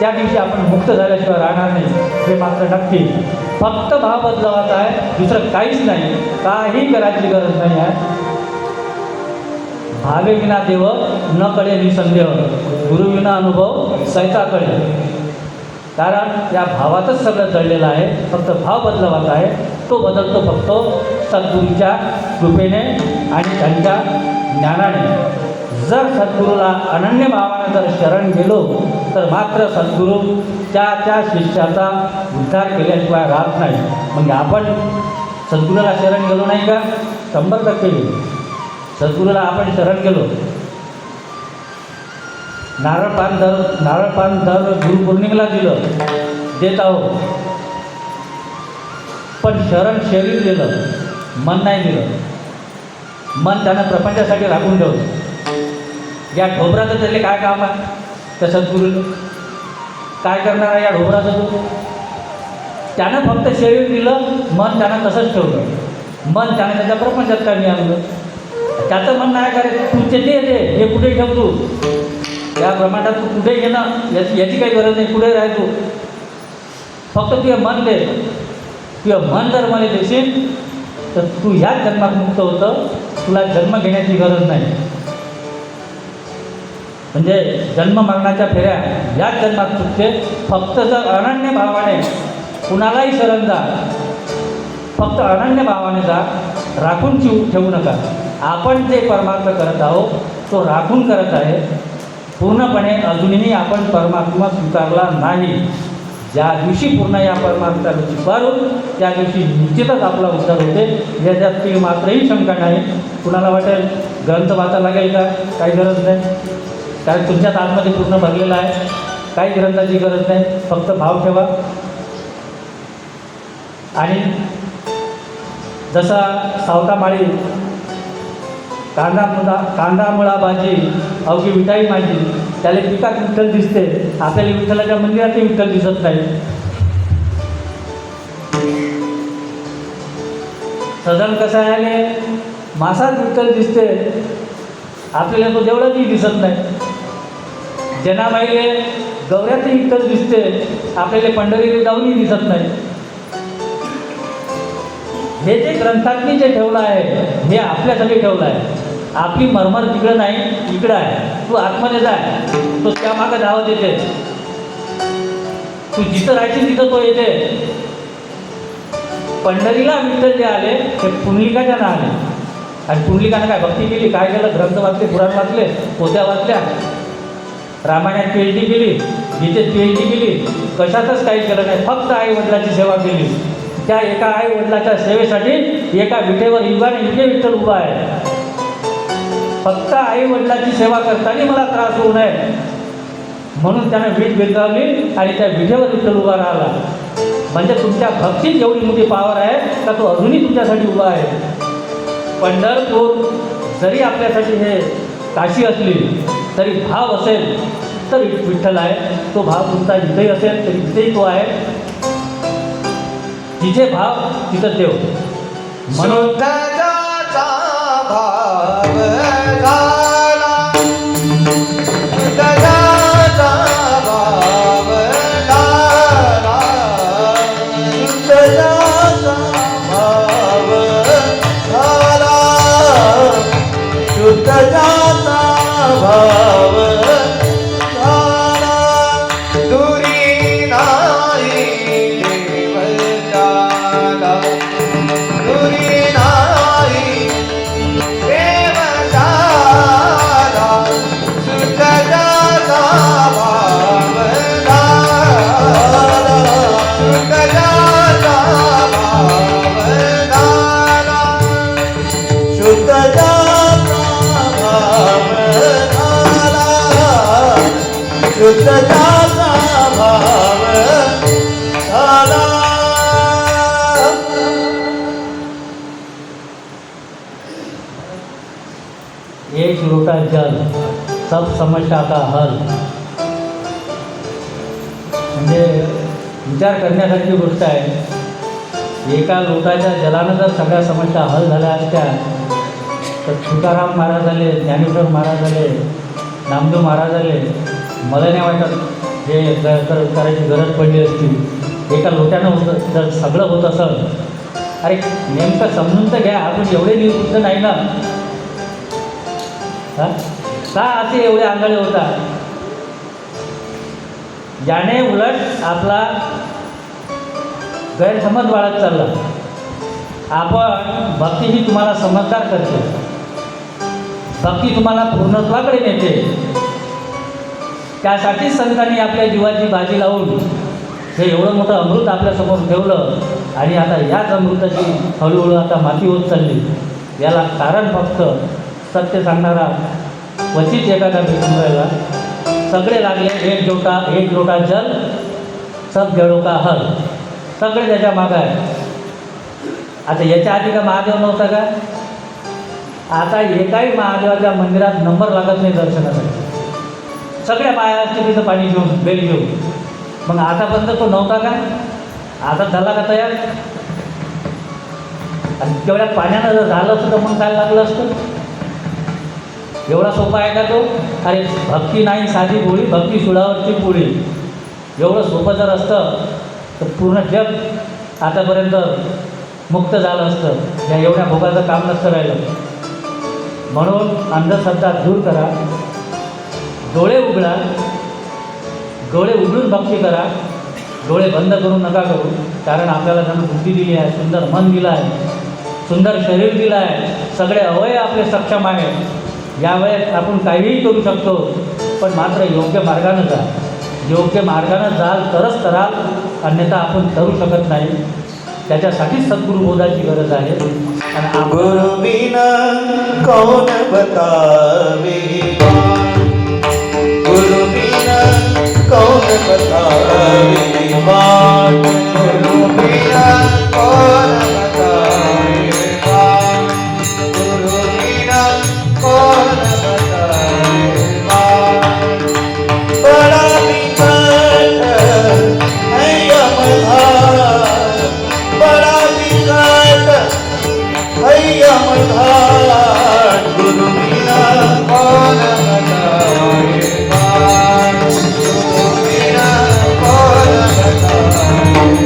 त्या दिवशी आपण मुक्त झाल्याशिवाय राहणार नाही, हे मात्र नक्की. फक्त भाव बदलावाचा आहे, दुसरं काहीच नाही. काही करायची गरज नाही आहे. भावे विना देव न कळे निसंदेह, गुरु विना अनुभव सैता कळे. कारण या भावातच सगळं जळलेलं आहे. फक्त भाव बदलावाचा आहे. तो बदलतो फक्त सद्गुरूच्या कृपेने आणि त्यांच्या ज्ञानाने. जर सद्गुरूला अनन्य भावाने जर शरण गेलो तर मात्र सद्गुरू त्या शिष्याचा उद्धार केल्याशिवाय राहत नाही. म्हणजे आपण सद्गुरूला शरण गेलो नाही का? 100% गेलो. सद्गुरूला आपण शरण गेलो. नारळ पान दर गुरुपौर्णिमेला देत आहोत. पण शरण शरीर दिलं, मन नाही दिलं. मन त्यानं प्रपंचासाठी राखून ठेवलं. या ढोबराचं त्याला काय काम आहे? त्या सद्गुरूला काय करणार आहे या ढोबराचं? तो त्यानं फक्त शरीर दिलं, मन त्यानं तसंच ठेवलं. मन त्यानं त्याच्या प्रपंचात काय आणलं. त्याचं म्हणणं आहे का रे तुमचे ते येते हे कुठे ठेव तू, या ब्रह्मांडात तू कुठे घेणं याची काही गरज नाही, कुठे राह तू, फक्त तुझे मन दे. तुझं मन जर मला देशील तर तू ह्याच जन्मात मुक्त होतं, तुला जन्म घेण्याची गरज नाही. म्हणजे जन्म मरणाच्या फेऱ्या याच जन्मात चुकते. फक्त जर अनन्य भावाने कुणालाही शरण जा, फक्त अनन्य भावाने जा, राखून ठेवू नका. आपण जे परमार्थ करत आहोत तो राखून करत आहे. पूर्णपणे अजूनही आपण परमात्मा स्वीकारला नाही. ज्या दिवशी पूर्ण या परमार्थाला स्वीकारू त्या दिवशी निश्चितच आपला उद्धार होते. याच्यात मात्रही शंका नाही. कुणाला वाटेल ग्रंथ वाचा लागेल का? काही गरज नाही. कारण तुमच्यात आतमध्ये पूर्ण भरलेला आहे. काही ग्रंथाची गरज नाही. फक्त भाव ठेवा. आणि जसा सावता माळी कांदा मुळा भाजी अवघी मिठाई माझी, त्याला पिकात विठ्ठल दिसते, आपल्याला विठ्ठलाच्या मंदिरातही विठ्ठल दिसत नाही. सजन कसं आहे, मासात विठ्ठल दिसते, आपल्याला तो देवळातही दिसत नाही. जनाबाईले गौऱ्यातही विठ्ठल दिसते, आपल्याला पंढरीला जाऊनही दिसत नाही. हे जे ग्रंथांनी जे ठेवलं आहे हे आपल्यासाठी ठेवलं आहे. आपली मरमर तिकडं नाही, इकडं आहे. तू आतमध्ये जाय, तो त्या मागं धावत येते. तू जिथं राहायची तिथं तो येते. पंढरीला विठ्ठल जे आले ते पुंडलिकाच्या ना आले. आणि पुंडलिकानं काय भक्ती केली, काय केलं? ग्रंथ वाचले, पुराण वाचले, पोथ्या वाचल्या, रामायणात PhD केली, गीतेत PhD केली, कशातच काही केलं नाही. फक्त आई वडिलांची सेवा केली. त्या एका आई वडिलाच्या सेवेसाठी एका विठेवर युगाने युगे विठ्ठल उभा आहे. फक्त आई वडिलांची सेवा करताना मला त्रास होऊ नये म्हणून त्यानं वीट विरगावली आणि त्या विठेवर विठ्ठल उभा राहिला. म्हणजे तुमच्या भक्तीत एवढी मोठी पावर आहे का तो अजूनही तुमच्यासाठी उभा आहे. पंढरपूर जरी आपल्यासाठी हे काशी असली तरी भाव असेल तर विठ्ठल आहे. तो भाव तुमचा जिथेही असेल तरी तिथेही तो आहे. तिचे भाव तिथं देव. म्हणून शुद्धताचा भाव झाला, शुद्धताचा भाव झाला, शुद्धताचा भाव झाला, शुद्धताचा भाव झाला. दुरी नाही देवताला, दुरी नाही देवताला, शुद्धताचा भाव झाला, शुद्धताचा भाव झाला, शुद्धताचा भाव झाला, शुद्धताचा भाव झाला. एक लोटा जल सब समस्या का हल. म्हणजे विचार करण्यासारखी गोष्ट आहे. एका लोटाच्या जलानं जर सगळ्या समस्या हल झाल्या असत्या तर तुकाराम महाराज झाले, ज्ञानेश्वर महाराज झाले, नामदेव महाराज झाले, मला नाही वाटत हे करायची गरज पडली असती. एका लोट्यानं होतं जर सगळं होत असं. अरे नेमकं समजून तर घ्या, आपण एवढे निर्बुद्ध नाही ना. हा का असे एवढे आंधळे होतात. ज्याने उलट आपला गैरसमज वाढत चालला. आपण भक्ती ही तुम्हाला समजदार करते, भक्ती तुम्हाला पूर्णत्वाकडे नेते. त्यासाठीच संतांनी आपल्या जीवाची बाजी लावून हे एवढं मोठं अमृत आपल्यासमोर ठेवलं. आणि आता याच अमृताची हळूहळू आता माती होत चालली. याला कारण फक्त सत्य सांगणारा क्वचित एखादा भेटून राहिला. सगळे लागले एक लोटा जल सब जड़ों का हल. सगळे त्याच्या मागं आहे. आता याच्या आधी का महादेव नव्हता का? आता एकाही महादेवाच्या मंदिरात नंबर लागत नाही दर्शनासाठी. सगळ्या बाया असते तिथं पाणी घेऊन, बेल घेऊन. मग आतापर्यंत तो नव्हता का? आता झाला का तयार? आणि तेवढ्या पाण्यानं जर झालं असतं तर मग काय लागलं असतं? एवढा सोपा आहे का तो? अरे भक्ती नाही साधी पोळी, भक्ती सुळावरची पोळी. एवढं सोपं जर असतं तर पूर्ण जग आतापर्यंत मुक्त झालं असतं. या एवढ्या भोगाचं काम नसतं राहिलं. म्हणून अंधश्रद्धा दूर करा, डोळे उघडा, डोळे उघडून भक्ती करा. डोळे बंद करून नका करू. कारण आपल्याला त्यानं बुद्धी दिली आहे, सुंदर मन दिलं आहे, सुंदर शरीर दिलं आहे, सगळे अवयव आपले सक्षम आहेत. यावेळेस आपण काहीही करू शकतो, पण मात्र योग्य मार्गानं जा. योग्य मार्गानं जाल तरच कराल, अन्यथा आपण करू शकत नाही. त्याच्यासाठीच सद्गुरुबोधाची गरज आहे. आणि गुरु बिना कौन बतावे, गुरु बिना कौन बतावे बात, गुरु बिना कौन बतावे बात, गुरु बिना कौन बतावे बात. बड़ा विकट है यमधार, बड़ा विकट है यमधार. गुरु बिना कौन बतावे बात, गुरु बिना कौन बतावे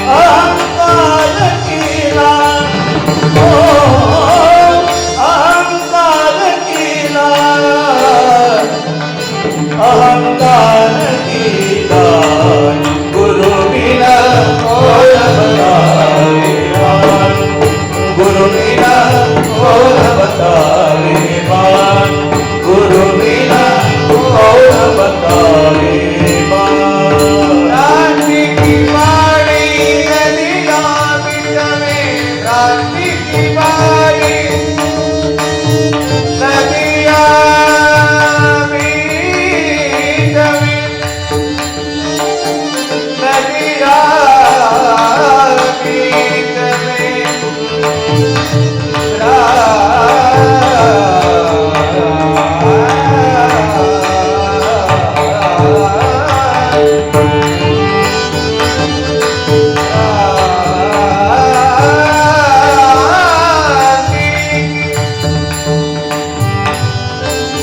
अहंकार केला हो अहंकार केला अहंकार केला गुरु बिना कोण बतावेवान गुरु बिना कोण बतावेवान गुरु बिना कोण बतावेवान क्रांति की वाणी नदिया मिटवे क्रांति की वाणी नदिया मिटवे नदिया मिटवे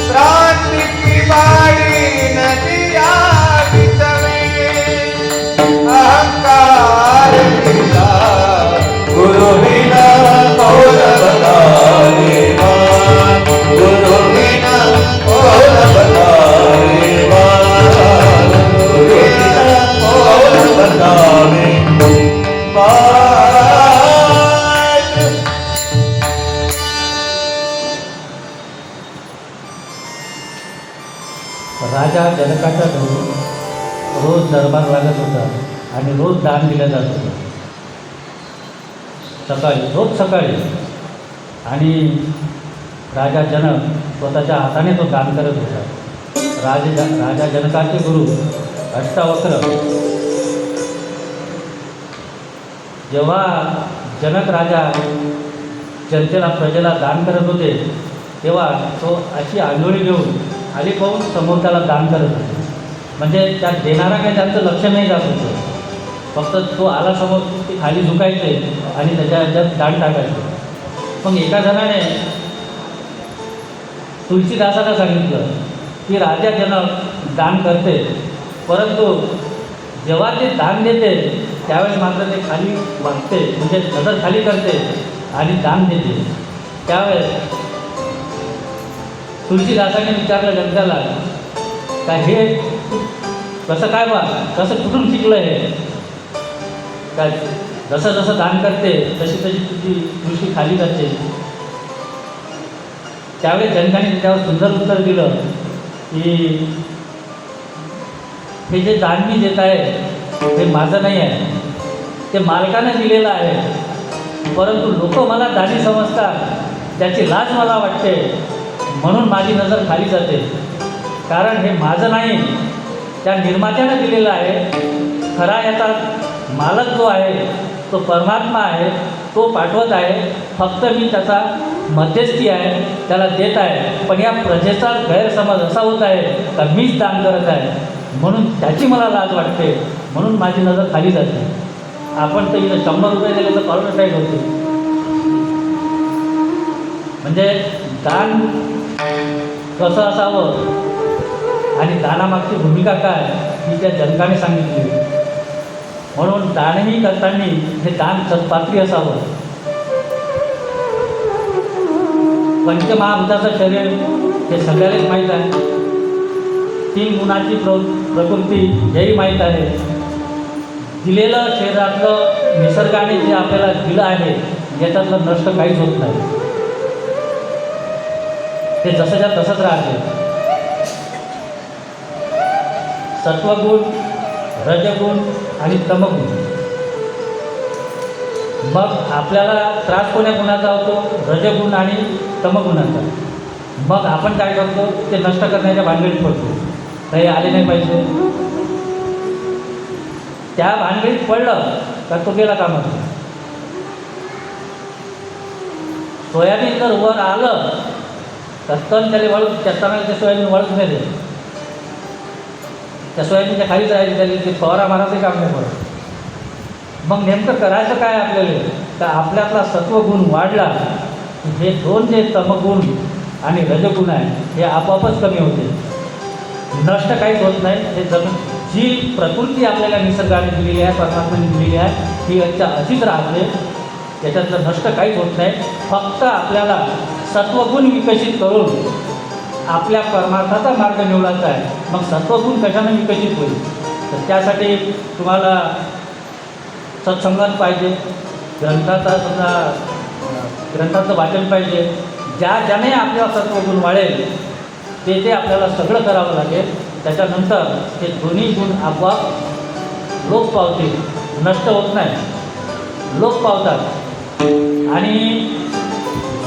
क्रांति की वाणी नदिया मिटवे अहंकार केला गुरु बिना कोण बतावेवान गुरु बिना कोण बतावेवान गुरु बिना कोण बतावेवान राजा जनकाचा घरी रोज दरबार लागत होता आणि रोज दान दिलं जात होतं रोज सकाळी आणि राजा जनक स्वतःच्या हाताने तो दान करत होता. राजा जनकाचे गुरु अष्टावक्र जेव्हा जनक राजा जनतेला प्रजेला दान करत होते तेव्हा तो अशी आंधोळी घेऊन खाली पाहून समोर त्याला दान करत होते. म्हणजे त्या देणारा काही त्यांचं लक्ष नाही जात होतं. फक्त तो आला समोर ते खाली झुकायचे आणि त्याच्या ह्याच्यात दान टाकायचे. मग एका जणाने तुलसीदासाला सांगितलं की राजा जनक दान करते परंतु जेव्हा ते दान देते त्यावेळेस मात्र ते खाली वागते म्हणजे नजर खाली करते आणि दान देते. त्यावेळेस तुलसीदासाने विचारलं जनकाला का हे कसं काय बा कसं कुठून शिकलं हे काय जसं जसं दान करते तशी तशी तुझी दृष्टी खाली करते. त्यावेळेस जनकाने त्यावर सुंदर उत्तर दिलं की हे जे दान मी देत आहे हे माझं नाही आहे ते मालकानं दिलेलं आहे परंतु लोक मला दानी समजतात त्याची लाज मला वाटते म्हणून माझी नजर खाली जाते. कारण हे माझं नाही त्या निर्मात्यानं दिलेलं आहे. खरा याचा मालक जो आहे तो परमात्मा आहे तो पाठवत आहे फक्त मी त्याचा मध्यस्थी आहे त्याला देत आहे. पण या प्रजेचा गैरसमज असा होत आहे का मीच दान करत आहे म्हणून त्याची मला लाज वाटते म्हणून माझी नजर खाली जाते. आपण तर इथं 100 रुपये दिले तर कॉर्नर साईड होते. म्हणजे दान कसं असावं आणि दानामागची भूमिका काय ही त्या जनकाने सांगितली. म्हणून दानही करताना हे दान सत्पात्री असावं. पंचमहाभूताचं शरीर हे सगळ्यालाच माहीत आहे. 3 गुणाची प्रकृती हेही माहीत आहे. दिलेलं शरीरातलं निसर्गाने जे आपल्याला दिलं आहे याच्यातलं नष्ट काहीच होत नाही. ते जसंच्या तसंच राहते. सत्वगुण रजगुण आणि तमगुण. मग आपल्याला त्रास कोण्या गुणाचा होतो रजगुण आणि तमगुणाचा. मग आपण काय करतो ते नष्ट करण्याच्या भानगडीत पडतो. काही आले नाही पाहिजे त्या भानगडीत पडलं तर तो गेला कामात. सोयाबीन जर वर आलं तर तण त्याला वळू त्याला ते सोयाबीन वळूच नाही देत. त्या सोयाबीनच्या खालीच राहिली त्याला ते फवारा मारायचं काम नाही पडत. मग नेमकं करायचं काय आपल्याला तर आपल्यातला सत्वगुण वाढला हे 2 जे तमगुण आणि रजगुण आहे हे आपोआपच कमी होते. नष्ट काहीच होत नाही. हे जी प्रकृती आपल्याला निसर्गाने दिलेली आहे, परमात्म्याने दिलेली आहे, ही अशीच राहते. त्याच्यातलं नष्ट काहीच होत नाही. फक्त आपल्याला सत्वगुण विकसित करून आपल्या परमार्थाचा मार्ग निवडायचा आहे. मग सत्वगुण कशाने विकसित होईल? तर त्यासाठी तुम्हाला सत्संगत पाहिजे, ग्रंथाचं वाचन पाहिजे. ज्याने आपल्याला सत्वगुण वाढेल ते आपल्याला सगळं करावं लागेल. त्याच्यानंतर ते दोन्ही गुण आपोआप लोप पावतील, नष्ट होत नाही, लोप पावतात. आणि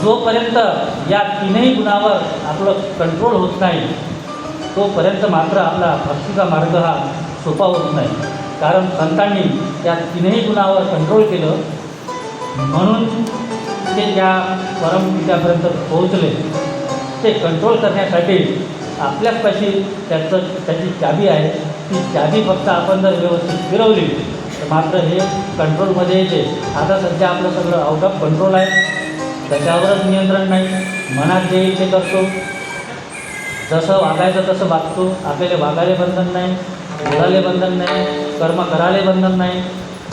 जोपर्यंत या तीनही गुणावर आपलं कंट्रोल होत नाही तोपर्यंत मात्र आपला भक्तीचा मार्ग हा सोपा होत नाही. कारण संतांनी त्या तीनही गुणावर कंट्रोल केलं म्हणून ते त्या परमपित्यापर्यंत पोहोचले. ते कंट्रोल करण्यासाठी आपल्याचपाशी त्याची चाबी आहे. ती चाबी फक्त आपण जर व्यवस्थित फिरवली तर मात्र हे कंट्रोलमध्ये येते. आता सध्या आपलं सगळं आउट ऑफ कंट्रोल आहे, त्याच्यावरच नियंत्रण नाही. मनात जे येईल ते करतो, जसं वागायचं तसं वागतो. आपल्याला वागायला बंधन नाही, बोलायला बंधन नाही, कर्म करायला बंधन नाही.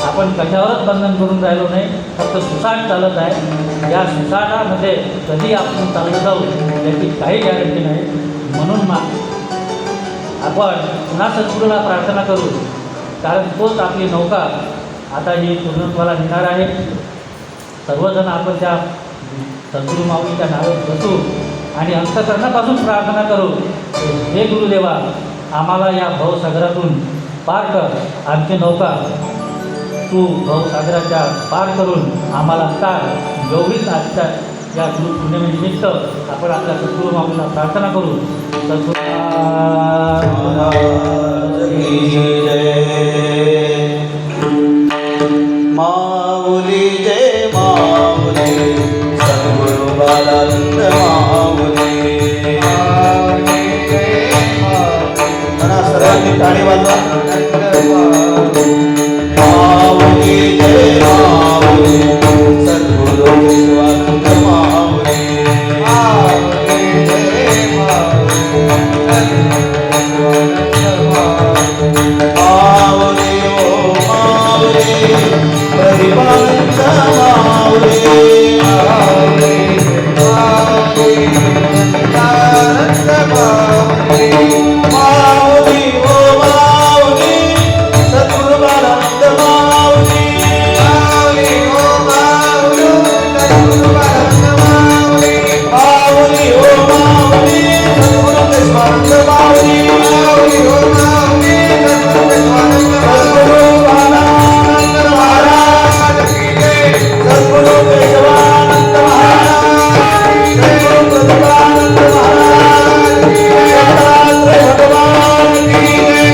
आपण कशावरच बंधन करून राहिलो नाही, फक्त सुसाट चालत आहे. या सुसाटामध्ये कधी आपण चाललं जाऊ याची काही गॅरंटी नाही. म्हणून आपण पुन्हा सद्गुरूला प्रार्थना करू, कारण तोच आपली नौका आता ही पूर्णत्वाला नेणार आहे. सर्वजण आपण त्या सद्गुरू माऊलीच्या नावे बसू आणि अंतःकरणापासून प्रार्थना करू, हे गुरुदेवा आम्हाला या भवसागरातून पार कर. आमची नौका तू भवसागराच्या पार करून आम्हाला काढ. एवढीच आजच्या या गुरुपौर्णिमेनिमित्त आपण आपल्या सद्गुरू माऊलीला प्रार्थना करू. सद्गुरू माऊली जय माऊली, सद्गुरु बालानंद माऊली. म्हणा सर्वांनी टाळी वाजवा. माऊली जय माऊली, सद्गुरु विश्वानंद माऊली. माऊली ओ माऊली, परिवानंद माऊली. माऊली ओ माऊली, सद्गुरु बालानंद माऊली. माऊली ओ माऊली, सद्गुरु बालानंद माऊली. माऊली ओ माऊली, सद्गुरु विश्वानंद माऊली. माऊली ओ माऊली, सद्गुरु विश्वानंद सद्गुरु बालानंद महाराज की जय. सद्गुरु विश्वानंद महाराज, सद्गुरु प्रतिभानंद महाराज की जय. दत्तात्रेय भगवान की जय.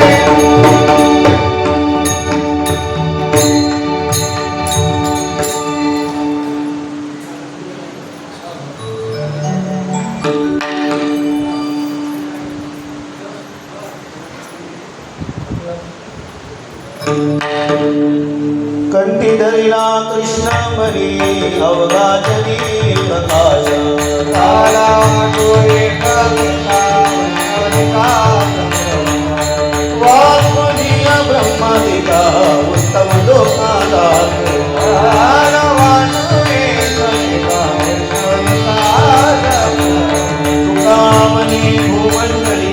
कंठी धरिला कृष्ण मनी, अवघाचनी प्रकाश. काला डोळे वाग्मनीय ब्रह्मादिका, उत्तम लोकादात. तुकामणी भूमंडळी,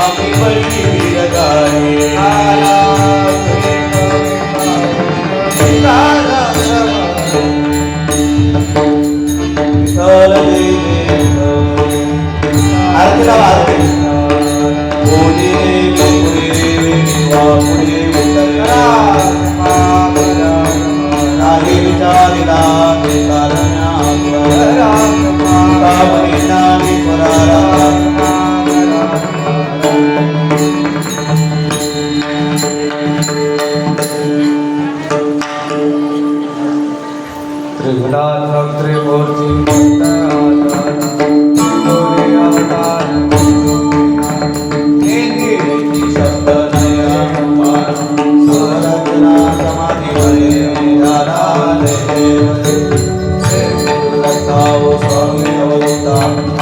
आम्ही बळी वीरगारी. आरती लावा, आरती. बोले गौरी वापुरे उतरला, नाही विचारिला ते कारण्या. कामनी नामी परारा. त्रिगुणात्मक त्रिमूर्ती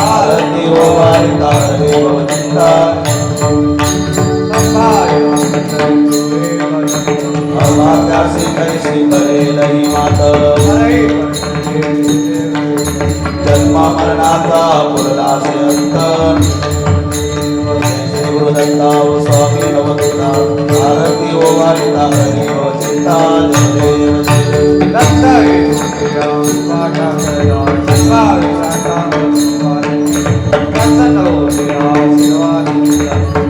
आरती ओ वारिता देव चिंता. करेलही मात जन्म मरणाचा पुरलासे अंत श्री गुरुदत्ता ओ स्वामी अवधूता आरती ओ वारिता हरी ओ चिंता जय देव जय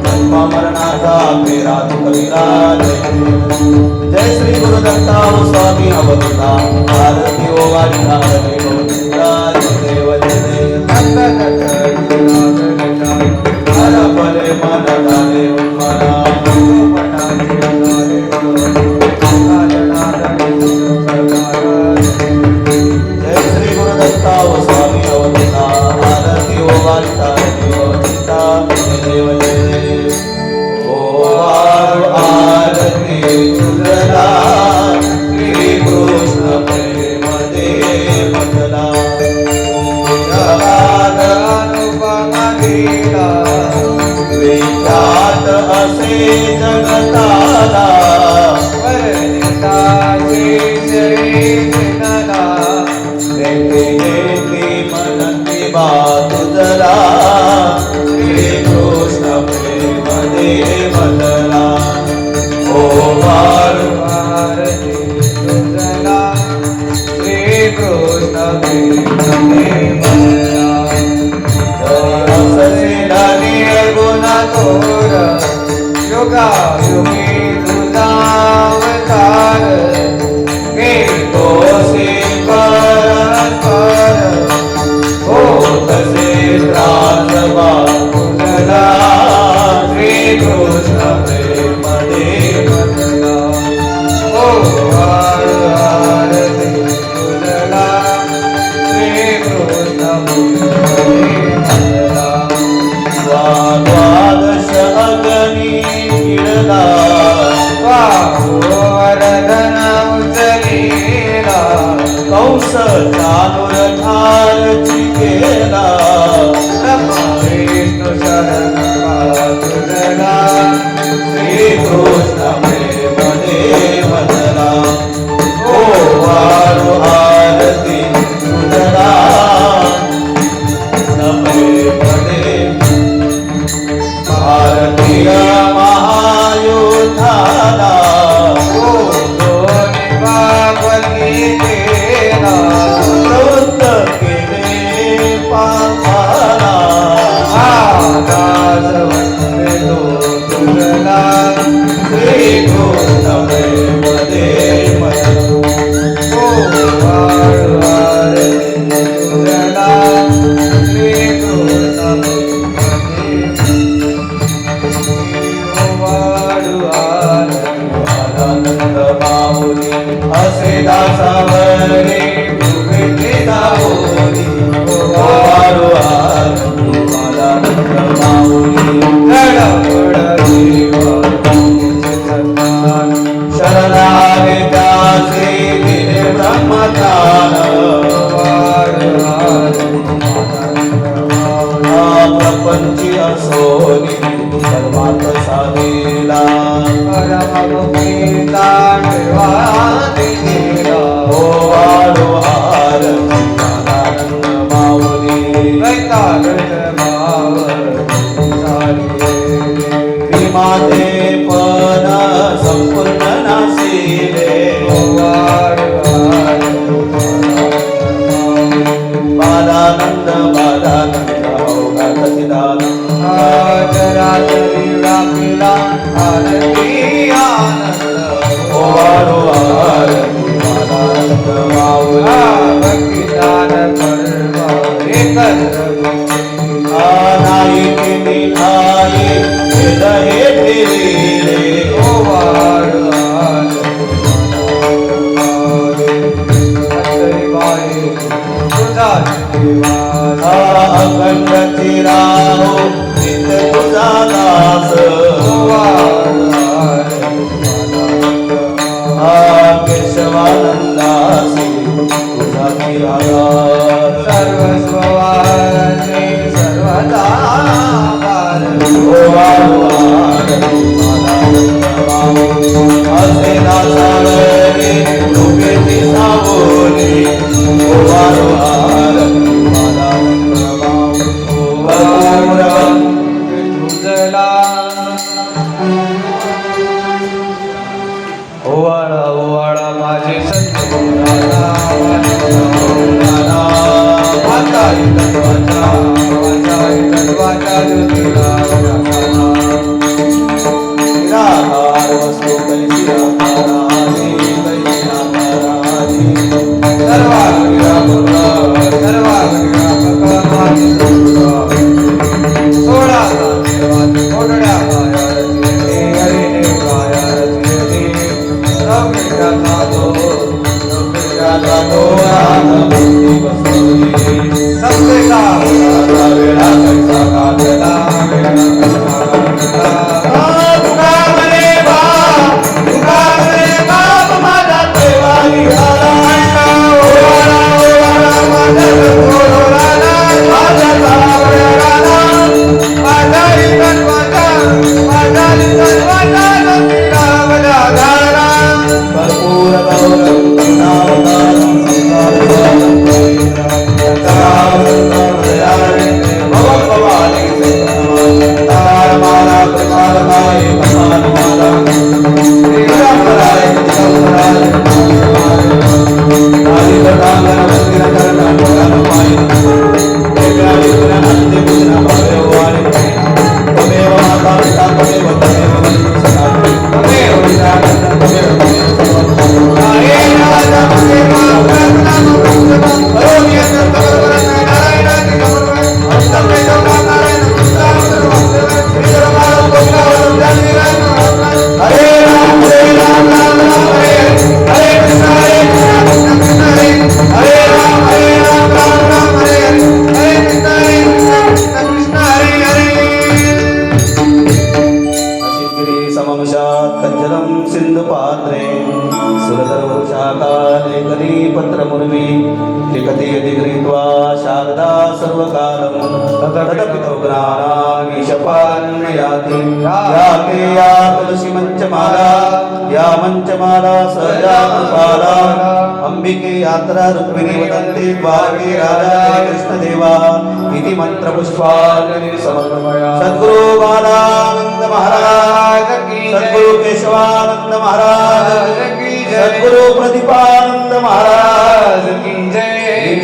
जन्म मरणाचा फेरा तू कबीरा जय श्री गुरुदत्ता ओ स्वामी अवधूता आरती ओ वारिता हरी ओ चिंता जय देव जय देव हर भले मन जाने उन्मना जय श्री गुरुदत्ता ओ स्वामी अवधूता आरती ओ वारिता हरी ओ चिंता जय देव जय देव ओ आरती तुझला श्री कृष्ण प्रेम दे मतला जगात विख्यात असे जगताला येते मनती बा तुझला श्री कृष्ण प्रेम दे मतला ओ द्वादश अग्नी किडला कंस चानुरधार चिकेला श्री कृष्ण प्रेम देव धरा ओ वारु आरती तुझला प्रेम देव भारतीय महायोद्धाला प्रवृत्त केले पापाला श्री कृष्ण प्रेम देव आनंद बाहुली असे दासावरी भेटले दाहोली वारु आरती आनंद बाहुली शरणारे त्याचे दिले ब्रह्मज्ञान प्रपंची असोनी सर्वात साधीला ओ वाडो आरती आनंद माऊली माते पण संपूर्ण नाशिले बालानंद बालानंद अवघा सचिदानंद आरती आनंद ओ वाडो आरती बालानंद माऊली नाही किती नाही भेद हे ठेविले ओ वाडो अखंड चिराहो नित्य तुझा दास केशवानंदासी तुझा आधार सर्वस्ववासी सर्वदा असे दासावरी भुवनानामीशपालन् याते याते या तुलसी मंचमाला या मंचमाला सहजा कृपाला अंबिके यात्रा रुक्मिणी वदन्ते द्वारके राजा कृष्णदेवा इति मंत्रपुष्पाञ्जलिं समर्पयामि। सद्गुरु बालानंद महाराज की जय, सद्गुरु केशवानंद महाराज की जय, सद्गुरु प्रदीपानंद महाराज की जय।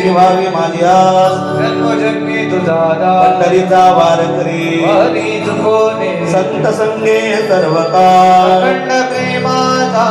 व्हावी माझी आस जन्मोजन्मी तुझा दास, पंढरीचा वारकरी वारी चुकोने संत संगे सर्व काळ अखंड प्रेमाचा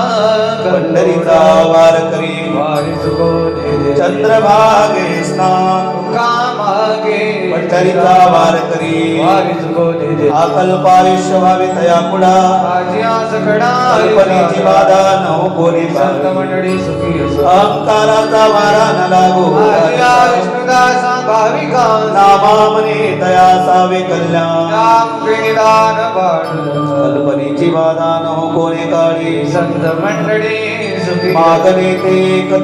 पंढरीचा वारकरी वारी चुकोने चंद्रभागे स्नान कामागे पंढरीचा वारकरी वारी चुकोने अकल्पायुष्य व्हावे तया पुढा माझी आस कडा कल्पनेची बाधा न कोणी संत मंडळी सुखी असो अहंकाराचा वारा न लागो विष्णुदासा भाविका नामामने तया सावे कल्याण नाम निदान कल्पनेची बाधा न कोणी काळी संत मंडळी सुखी मागणे ते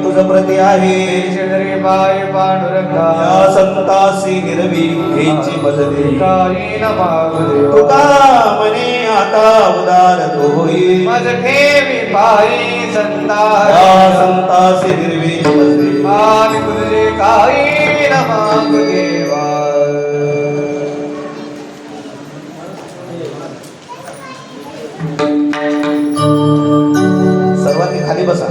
तुझ प्रती आहे शेजारी पाय पांडुरंगा या संतासी निरवी हेची मदती काही न मागू तुका मने आता उदार तो होई मज ठेवी पायी संता या संतासी निर्वी मदती मान तुझे काही न मागू देवा। सर्वांनी खाली बसा।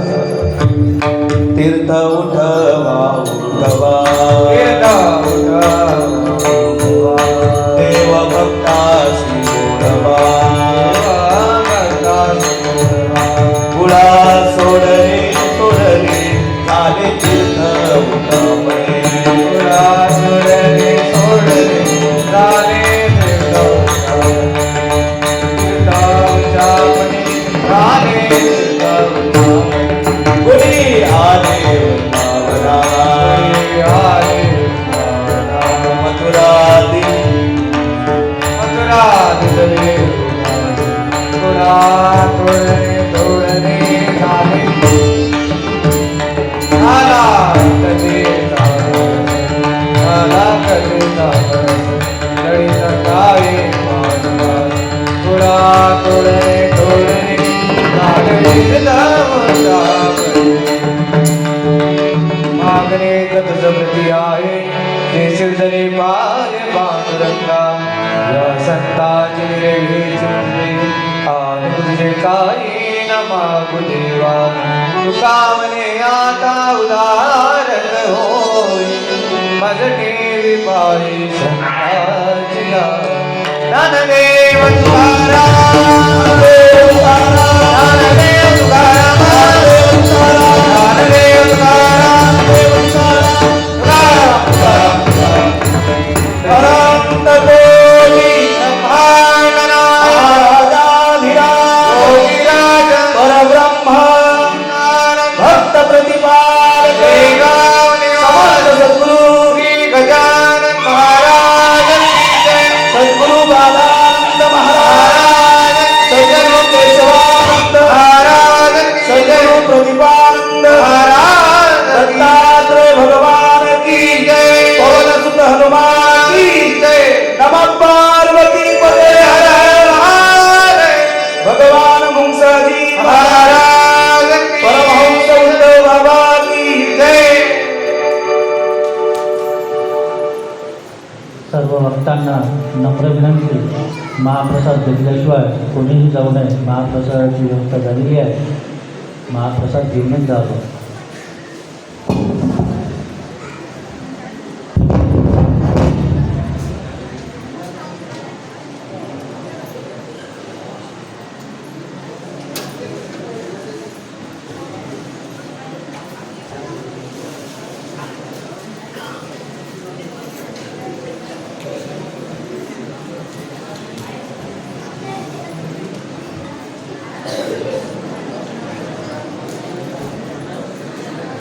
तीर्थ उठवा उठवा देव भक्तासी जोडवा गुळा सोडले सोडले झाले तीर्थ उठवले गुळा सोडले सोडले झाले तीर्थ गुडी आले मथुरा दिले गुडा तोडणे तोडणे झाले आला कधी आला कधी लढी सकाळी गुडा तोडणे तोडणे मागणे तुझ प्रती आहे देशील जरी पाय पांडुरंगा या संताची निरवी चिरले आणि तुझे काही न मागू देवा तुका म्हणे आता उदाहरण होई मज ठेवी पायी संताची ज्ञानदेव तुकाराम ज्ञानदेव तुकाराम ज्ञानदेव तुकाराम अनंत कोटी परब्रह्म भक्त प्रतिपाल सद्गुरु गजानन महाराज सद्गुरु बालानंद महाराज सद्गुरु केशवानंद महाराज सद्गुरु प्रदीपानंद महाराज दत्तात्रेय भगवान की जय पवन सुत हनुमान की जय नमः पार्वती पते हर हर महादेव भगवान मुंगसाजी महाराज की परमहंस उद्धव बाबा की जय। सर्व भक्तांना नम्र विनंती महाप्रसाद घेतल्याशिवाय कोणीही जाऊ नये। महाप्रसादाची व्यवस्था झालेली आहे, महाप्रसाद घेऊनच जावं।